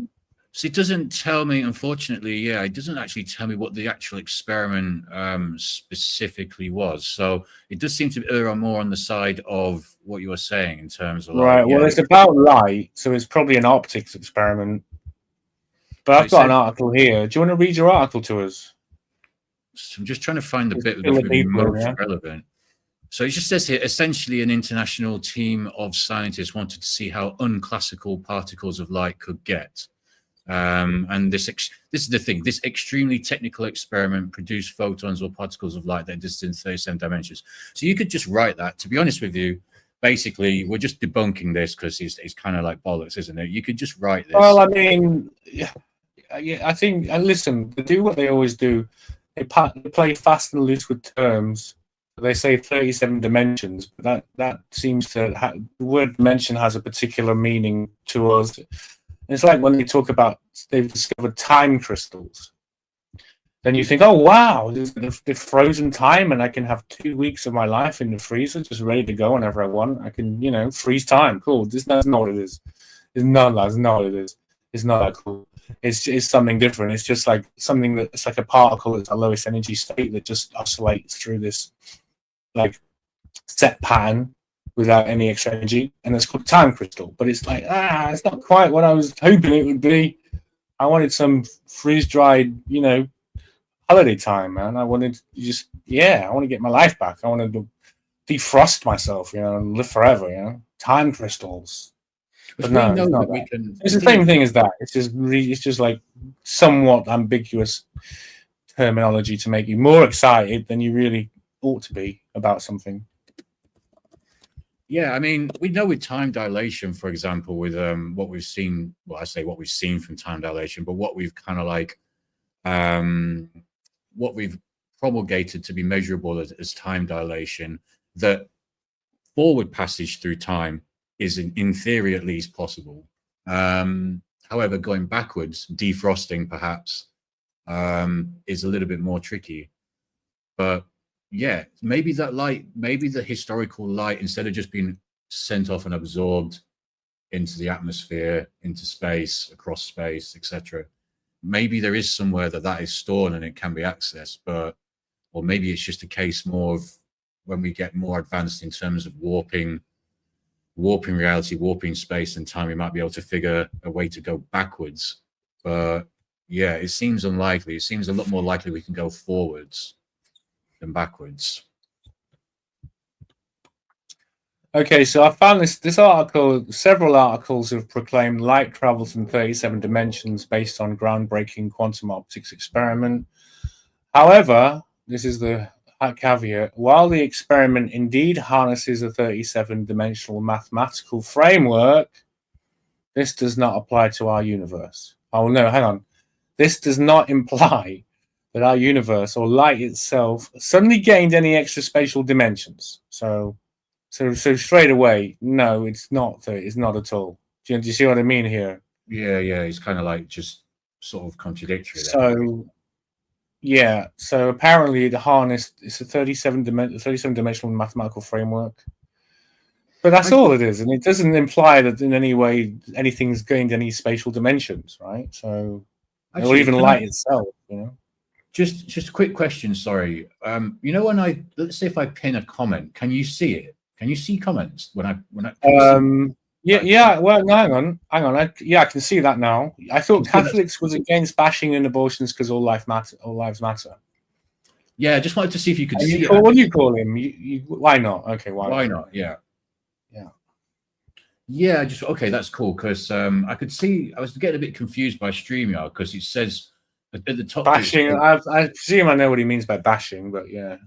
So it doesn't tell me, unfortunately, yeah, it doesn't actually tell me what the actual experiment specifically was. So it does seem to err more on the side of what you were saying in terms of right. Well, it's about light, so it's probably an optics experiment. But I've got an article here. Do you want to read your article to us? So I'm just trying to find the bit that's most relevant. So it just says here, essentially, an international team of scientists wanted to see how unclassical particles of light could get. And this is the thing. This extremely technical experiment produced photons or particles of light that exist in 37 dimensions. So you could just write that. To be honest with you, basically, we're just debunking this because it's kind of like bollocks, isn't it? You could just write this. Well, I mean, yeah, I think. Listen, they do what they always do. They play fast and loose with terms. They say 37 dimensions, but that seems to the word dimension has a particular meaning to us. It's like when they talk about they've discovered time crystals. Then you think, oh, wow, they've frozen time and I can have 2 weeks of my life in the freezer just ready to go whenever I want. I can, freeze time. Cool. That's not what it is. It's not what it is. It's not that cool. It's something different. It's just like something that's like a particle that's a lowest energy state that just oscillates through this like set pattern without any extra energy, and it's called time crystal. But it's like, it's not quite what I was hoping it would be. I wanted some freeze-dried, holiday time, man. I wanted to I want to get my life back. I wanted to defrost myself, and live forever, Time crystals. But no, it's not that. It's the same thing as that. It's just like somewhat ambiguous terminology to make you more excited than you really ought to be about something. Yeah, I mean, we know with time dilation, for example, with what we've seen. Well, I say what we've seen from time dilation, but what we've kind of like, what we've promulgated to be measurable as time dilation, that forward passage through time is, in theory, at least possible. However, going backwards, defrosting perhaps, is a little bit more tricky. But yeah, maybe that light, maybe the historical light, instead of just being sent off and absorbed into the atmosphere, into space, across space, etc., maybe there is somewhere that is stored and it can be accessed. Or maybe it's just a case more of when we get more advanced in terms of warping reality, warping space and time, we might be able to figure a way to go backwards. But yeah, it seems unlikely. It seems a lot more likely we can go forwards. them backwards. Okay, so I found this article. Several articles have proclaimed light travels in 37 dimensions based on groundbreaking quantum optics experiment. However, this is the caveat. While the experiment indeed harnesses a 37-dimensional mathematical framework, this does not apply to our universe. Oh no, hang on. This does not imply that our universe or light itself suddenly gained any extra spatial dimensions. So straight away, no, it's not. It's not at all. Do you see what I mean here? Yeah, it's kind of like just sort of contradictory. So, yeah. So apparently, it's a 37-dimensional mathematical framework. But that's all it is, and it doesn't imply that in any way anything's gained any spatial dimensions, right? So, actually, or even light itself, you know. Just a quick question. Sorry, you know, when let's say if I pin a comment, can you see it? Can you see comments when I? Yeah. Well, no, hang on. I can see that now. I thought Catholics was against bashing in abortions because all lives matter. Yeah, I just wanted to see if you could see. What do you call him? Why not? Okay, why not? Yeah. Just okay. That's cool because I could see. I was getting a bit confused by StreamYard because it says at the top. Bashing. I presume I know what he means by bashing, but yeah.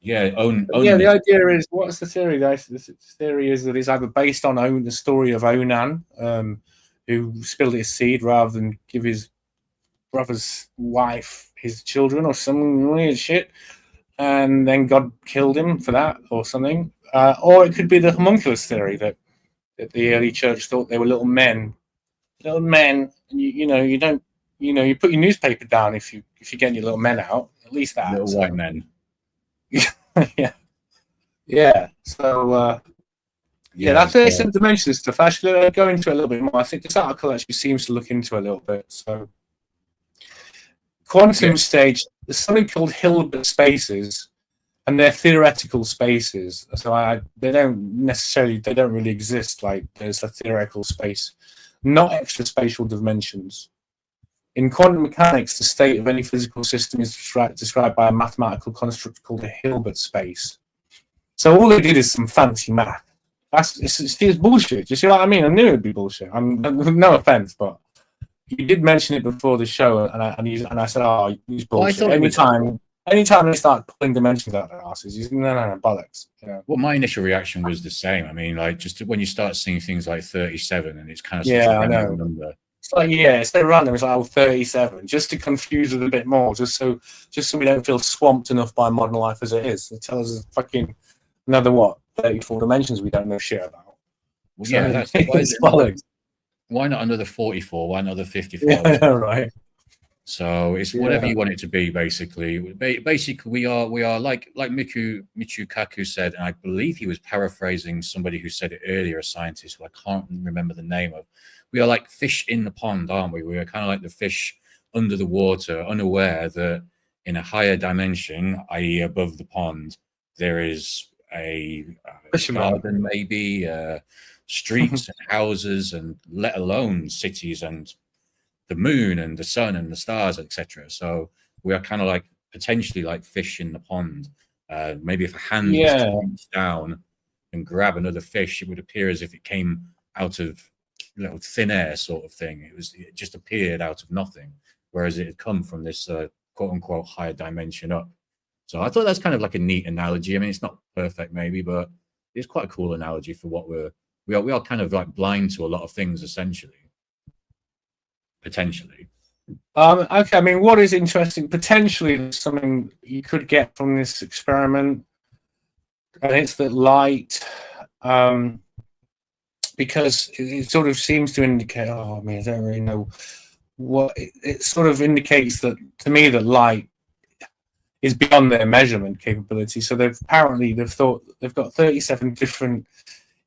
Yeah, the idea is, what's the theory? The theory is that it's either based on the story of Onan, who spilled his seed rather than give his brother's wife his children or some weird shit, and then God killed him for that or something. Or it could be the homunculus theory that the early church thought they were little men. And you don't, you put your newspaper down if you're getting your little men out. At least that. Little white men. Yeah. So that's 37 dimensions stuff. Actually, I'll go into it a little bit more. I think this article actually seems to look into a little bit. So, quantum stage, there's something called Hilbert spaces, and they're theoretical spaces. So they don't really exist. Like there's a theoretical space, not extra spatial dimensions. In quantum mechanics, the state of any physical system is described by a mathematical construct called a Hilbert space. So all they did is some fancy math. It's bullshit. Do you see what I mean? I knew it'd be bullshit. No offense, but you did mention it before the show, and I said, "Oh, use bullshit." Anytime they start pulling dimensions out of their asses, no, bollocks. Well, my initial reaction was the same. I mean, like just when you start seeing things like 37, and it's kind of such a random number. It's like, it's so random. It's like 37, just to confuse it a bit more, just so we don't feel swamped enough by modern life as it is. It tells us fucking another 34 dimensions we don't know shit about. Well, so, that's why not another 44? Why not another 54? Yeah, right. So it's whatever you want it to be, basically. Basically, we are like Michio Kaku said, and I believe he was paraphrasing somebody who said it earlier, a scientist who I can't remember the name of. We are like fish in the pond, aren't we? We are kind of like the fish under the water, unaware that in a higher dimension, i.e. above the pond, there is a garden, maybe streets and houses, and let alone cities and the moon and the sun and the stars, etc. So we are kind of like potentially like fish in the pond. Maybe if a hand was to reach down and grab another fish, it would appear as if it came out of thin air sort of thing. It just appeared out of nothing, whereas it had come from this quote unquote higher dimension up. So I thought that's kind of like a neat analogy. I mean, it's not perfect maybe, but it's quite a cool analogy for what we are kind of like blind to a lot of things, essentially, potentially. Okay, I mean, what is interesting, potentially something you could get from this experiment, and it's that light, because it sort of seems to indicate, I don't really know what, it sort of indicates that, to me, that light is beyond their measurement capability. So they've thought they've got 37 different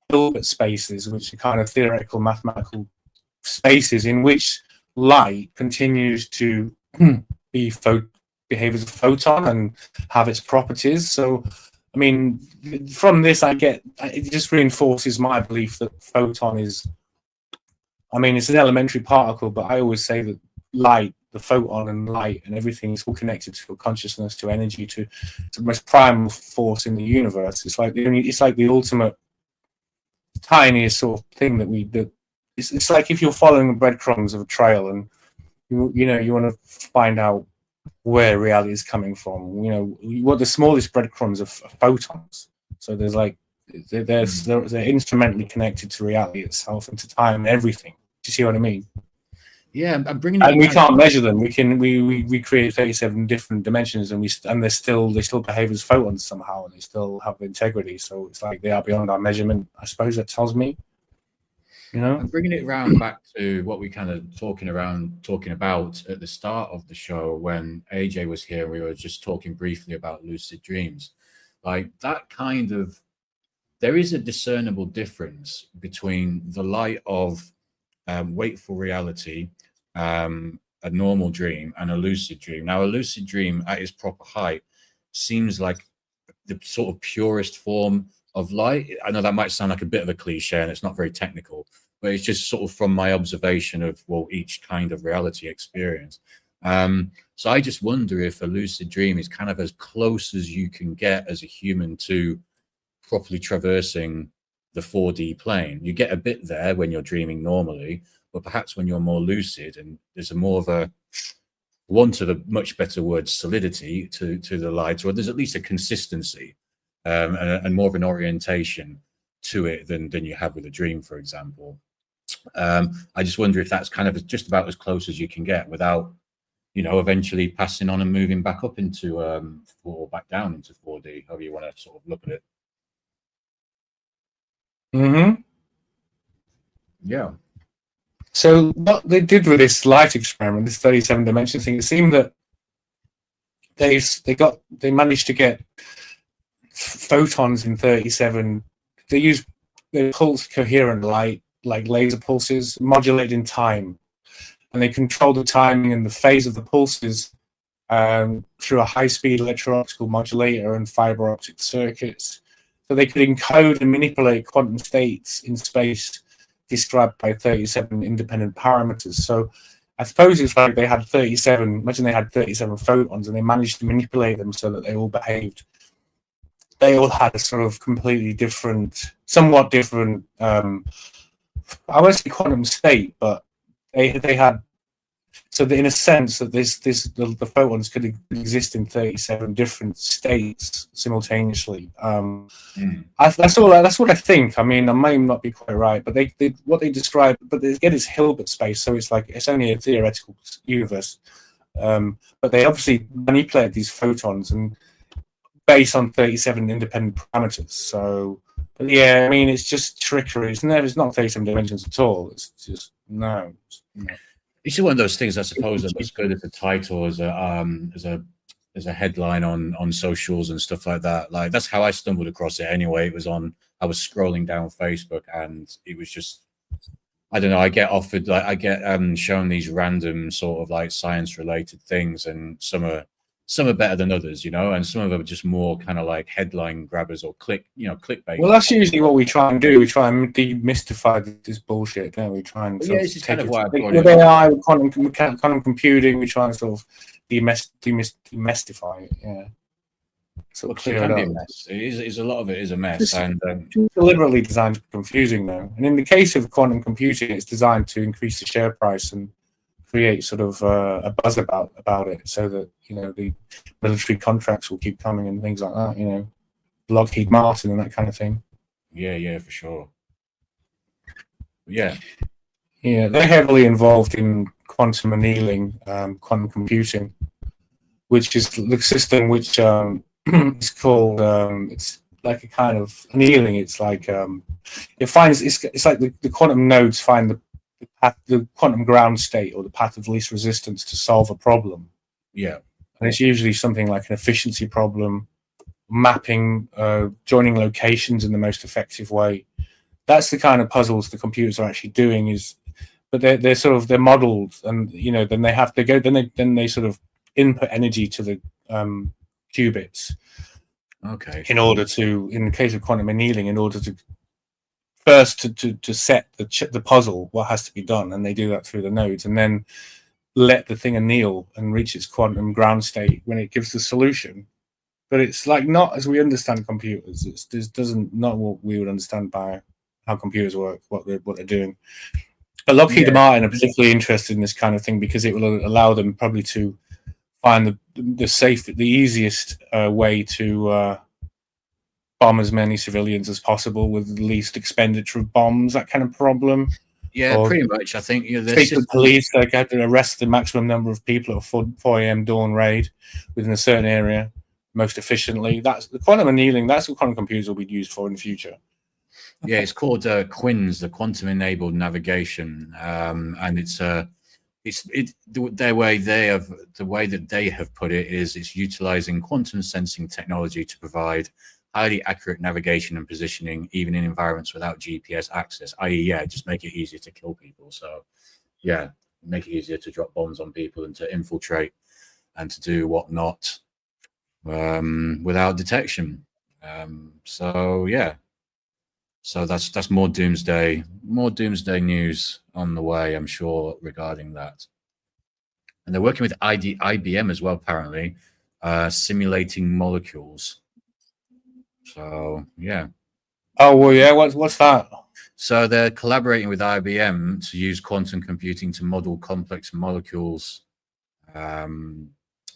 Hilbert spaces, which are kind of theoretical mathematical spaces in which light continues to behave as a photon and have its properties. So, I mean, from this, it just reinforces my belief that photon is, I mean, it's an elementary particle, but I always say that light the photon and light and everything is all connected to consciousness, to energy, to the most primal force in the universe. It's like the ultimate tiniest sort of thing that it's like if you're following the breadcrumbs of a trail and you want to find out where reality is coming from. What the smallest breadcrumbs are photons. So there's like they're instrumentally connected to reality itself and to time and everything. Do you see what I mean? Yeah, I'm bringing. And we can't measure them. We create 37 different dimensions, and they still behave as photons somehow, and they still have integrity. So it's like they are beyond our measurement. I suppose that tells me. I'm bringing it around back to what we kind of talking about at the start of the show when AJ was here. We were just talking briefly about lucid dreams, like that kind of. There is a discernible difference between the light of wakeful reality, a normal dream, and a lucid dream. Now, a lucid dream at its proper height seems like the sort of purest form of light. I know that might sound like a bit of a cliche and it's not very technical, but it's just sort of from my observation of each kind of reality experience. So I just wonder if a lucid dream is kind of as close as you can get as a human to properly traversing the 4D plane. You get a bit there when you're dreaming normally, but perhaps when you're more lucid and there's more of a want of a much better word, solidity to the light, or there's at least a consistency and more of an orientation to it than you have with a dream, for example. I just wonder if that's kind of just about as close as you can get without, eventually passing on and moving back up into or back down into 4D, however you want to sort of look at it. Mm-hmm. Yeah. So what they did with this light experiment, this 37 dimension thing, it seemed that they managed to get photons in 37. They pulse coherent light, like laser pulses, modulated in time, and they control the timing and the phase of the pulses through a high-speed electro-optical modulator and fiber optic circuits. So they could encode and manipulate quantum states in space described by 37 independent parameters. So I suppose it's like they had 37, imagine they had 37 photons and they managed to manipulate them so that they all behaved. They all had a sort of completely different, somewhat different, I won't say quantum state, but they had, so that in a sense that the photons could exist in 37 different states simultaneously. That's what I think. I mean, I may not be quite right, but what they describe, but again, it's Hilbert space, so it's only a theoretical universe. But they obviously manipulate these photons and based on 37 independent parameters. So, but yeah, I mean, it's just trickery. It's not 37 dimensions at all. It's just no. It's one of those things, I suppose, that was good as a title, as a headline on socials and stuff like that. Like that's how I stumbled across it. Anyway, I was scrolling down Facebook, and it was just, I don't know. I get offered shown these random sort of like science related things, and some are better than others, and some of them are just more kind of like headline grabbers or clickbait. Well, that's usually what we try and do. We try and demystify this bullshit, don't we? Try and this is kind of why with AI, with quantum computing, we try and sort of demystify it. Yeah. Sort of clear it up. A mess. It's a lot of it is a mess, and deliberately designed to be confusing, though. And in the case of quantum computing, it's designed to increase the share price and create sort of a buzz about it, so that the military contracts will keep coming and things like that. Lockheed Martin and that kind of thing. Yeah, for sure. Yeah, they're heavily involved in quantum annealing, quantum computing, which is the system which is called. It's like a kind of annealing. It's like it finds. It's like the quantum nodes find the quantum ground state or the path of least resistance to solve a problem. Yeah. And it's usually something like an efficiency problem, mapping, joining locations in the most effective way. That's the kind of puzzles the computers are actually doing. But they're modeled, and then they sort of input energy to the qubits. Okay. In order to, in the case of quantum annealing, in order to first to set the puzzle, what has to be done, and they do that through the nodes, and then let the thing anneal and reach its quantum ground state when it gives the solution. But it's like not as we understand computers. It doesn't not what we would understand by how computers work, what they're doing. But Lockheed Martin are particularly interested in this kind of thing because it will allow them probably to find the easiest way to bomb as many civilians as possible with the least expenditure of bombs. That kind of problem. Yeah, pretty much. I think the police like had to arrest the maximum number of people at a 4 a.m. dawn raid within a certain area most efficiently. That's the quantum annealing. That's what quantum computers will be used for in the future. Yeah, it's called QUINS, the quantum enabled navigation, and it's the way that they have put it is it's utilizing quantum sensing technology to provide highly accurate navigation and positioning even in environments without GPS access, i.e. just make it easier to kill people. So make it easier to drop bombs on people and to infiltrate and to do whatnot without detection. So that's more doomsday news on the way, I'm sure, regarding that. And they're working with IBM as well, apparently, simulating molecules. So yeah. Oh well, yeah. What's that? So they're collaborating with IBM to use quantum computing to model complex molecules.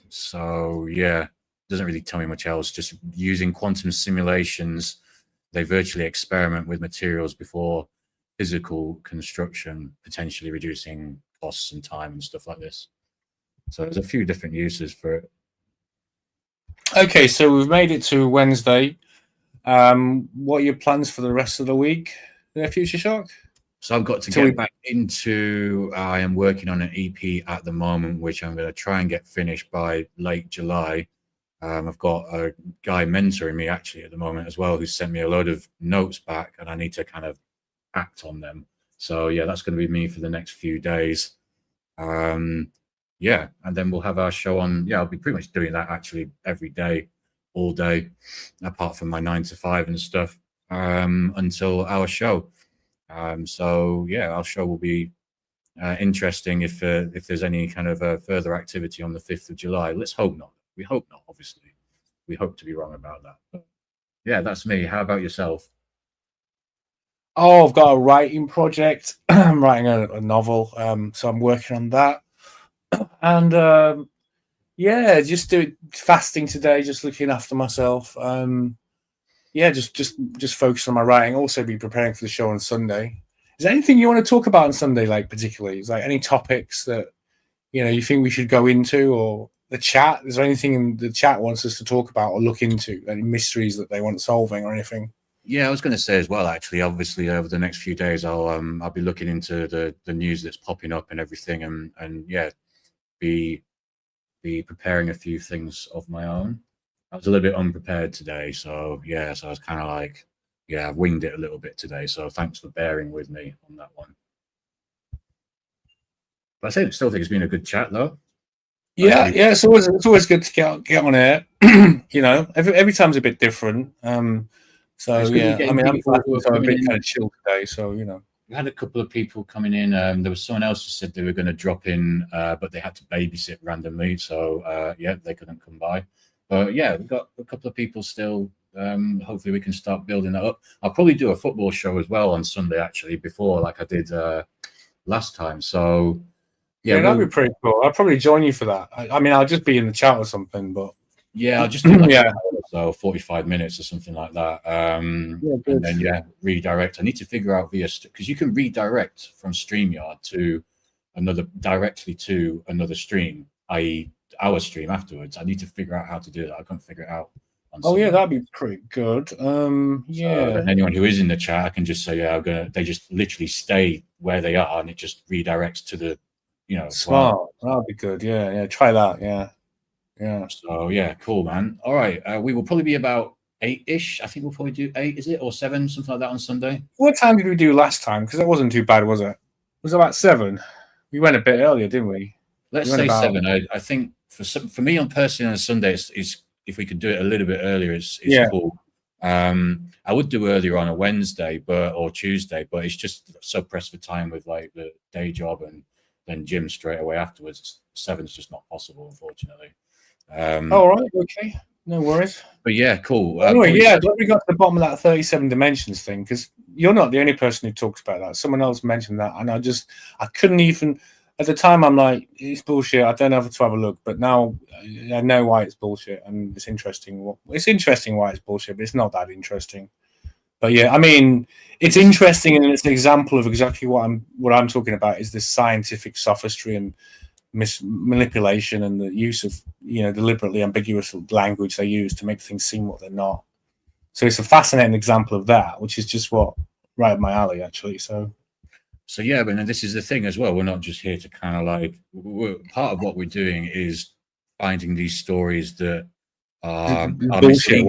So yeah, doesn't really tell me much else. Just using quantum simulations, they virtually experiment with materials before physical construction, potentially reducing costs and time and stuff like this. So there's a few different uses for it. Okay, so we've made it to Wednesday. What are your plans for the rest of the week there, Future Shock? So I've got to get back into, I am working on an EP at the moment, which I'm going to try and get finished by late July. I've got a guy mentoring me actually at the moment as well, who sent me a load of notes back and I need to kind of act on them. So yeah, that's going to be me for the next few days. Yeah, and then we'll have our show on. Yeah, I'll be pretty much doing that actually every day, all day, apart from my 9 to 5 and stuff, until our show. So yeah, our show will be interesting if there's any kind of further activity on the 5th of July. Let's hope not. We hope not, obviously. We hope to be wrong about that. But yeah, that's me. How about yourself? Oh, I've got a writing project. I'm writing a novel, so I'm working on that. And yeah, just fasting today, just looking after myself. Yeah, just focus on my writing. Also, be preparing for the show on Sunday. Is there anything you want to talk about on Sunday, like particularly? Is like any topics that you think we should go into, or the chat? Is there anything in the chat wants us to talk about or look into? Any mysteries that they want solving or anything? Yeah, I was going to say as well. Actually, obviously, over the next few days, I'll be looking into the news that's popping up and everything, and yeah, be preparing a few things of my own. I was a little bit unprepared today, so yeah, so I was kind of like, yeah, I've winged it a little bit today. So thanks for bearing with me on that one. But I still think it's been a good chat, though. Yeah, yeah, it's always good to get on air. Every time's a bit different. So yeah, I mean, I'm a bit kind of chill today, so We had a couple of people coming in. There was someone else who said they were going to drop in, but they had to babysit randomly, so yeah, they couldn't come by. But yeah, we've got a couple of people still. Hopefully, we can start building that up. I'll probably do a football show as well on Sunday, actually, before like I did last time. So yeah, that'd be pretty cool. I'll probably join you for that. I mean, I'll just be in the chat or something, but yeah, I'll just do like 45 minutes or something like that. And then redirect. I need to figure out because you can redirect from StreamYard to directly to another stream, i.e. our stream afterwards. I need to figure out how to do that. I can't figure it out. Yeah, that'd be pretty good. Yeah. So anyone who is in the chat, I can just say, yeah, they just literally stay where they are and it just redirects to the, smart. That'd be good. Yeah. Try that. Yeah. So yeah, cool, man. All right, we will probably be about 8-ish. I think we'll probably do 8, is it, or 7, something like that on Sunday. What time did we do last time? Because that wasn't too bad, was it? It was about 7. We went a bit earlier, didn't we? Let's say 7. I think for me on personally on a Sunday, is if we could do it a little bit earlier, it's cool. I would do earlier on a Wednesday, or Tuesday, but it's just so pressed for time with like the day job and then gym straight away afterwards. 7's just not possible, unfortunately. All right, okay, no worries. But yeah, cool. Anyway, yeah, we got to the bottom of that 37 dimensions thing, because you're not the only person who talks about that. Someone else mentioned that, and I couldn't even. At the time, I'm like, it's bullshit. I don't have to have a look, but now I know why it's bullshit, and it's interesting. It's interesting why it's bullshit, but it's not that interesting. But yeah, I mean, it's interesting, and it's an example of exactly what I'm talking about. Is this scientific sophistry and manipulation, and the use of deliberately ambiguous language they use to make things seem what they're not. So it's a fascinating example of that, which is just right up my alley, actually. So yeah, but this is the thing as well. We're not just here to kind of like. Part of what we're doing is finding these stories that are bullshit.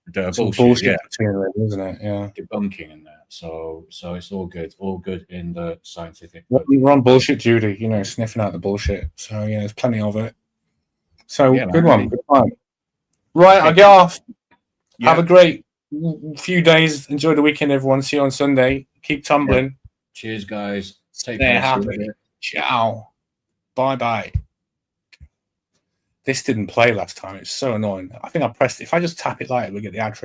That are bullshit, bullshit, yeah, isn't it? Yeah, debunking in that. So it's all good in the scientific. We're on bullshit duty, sniffing out the bullshit. So yeah, there's plenty of it. So yeah, good man, one. Right, I get off. Yeah. Have a great few days. Enjoy the weekend, everyone. See you on Sunday. Keep tumbling. Yeah. Cheers, guys. Take Stay care. happy. Ciao. Bye. This didn't play last time. It's so annoying. I think I pressed. If I just tap it lightly, we get the ad.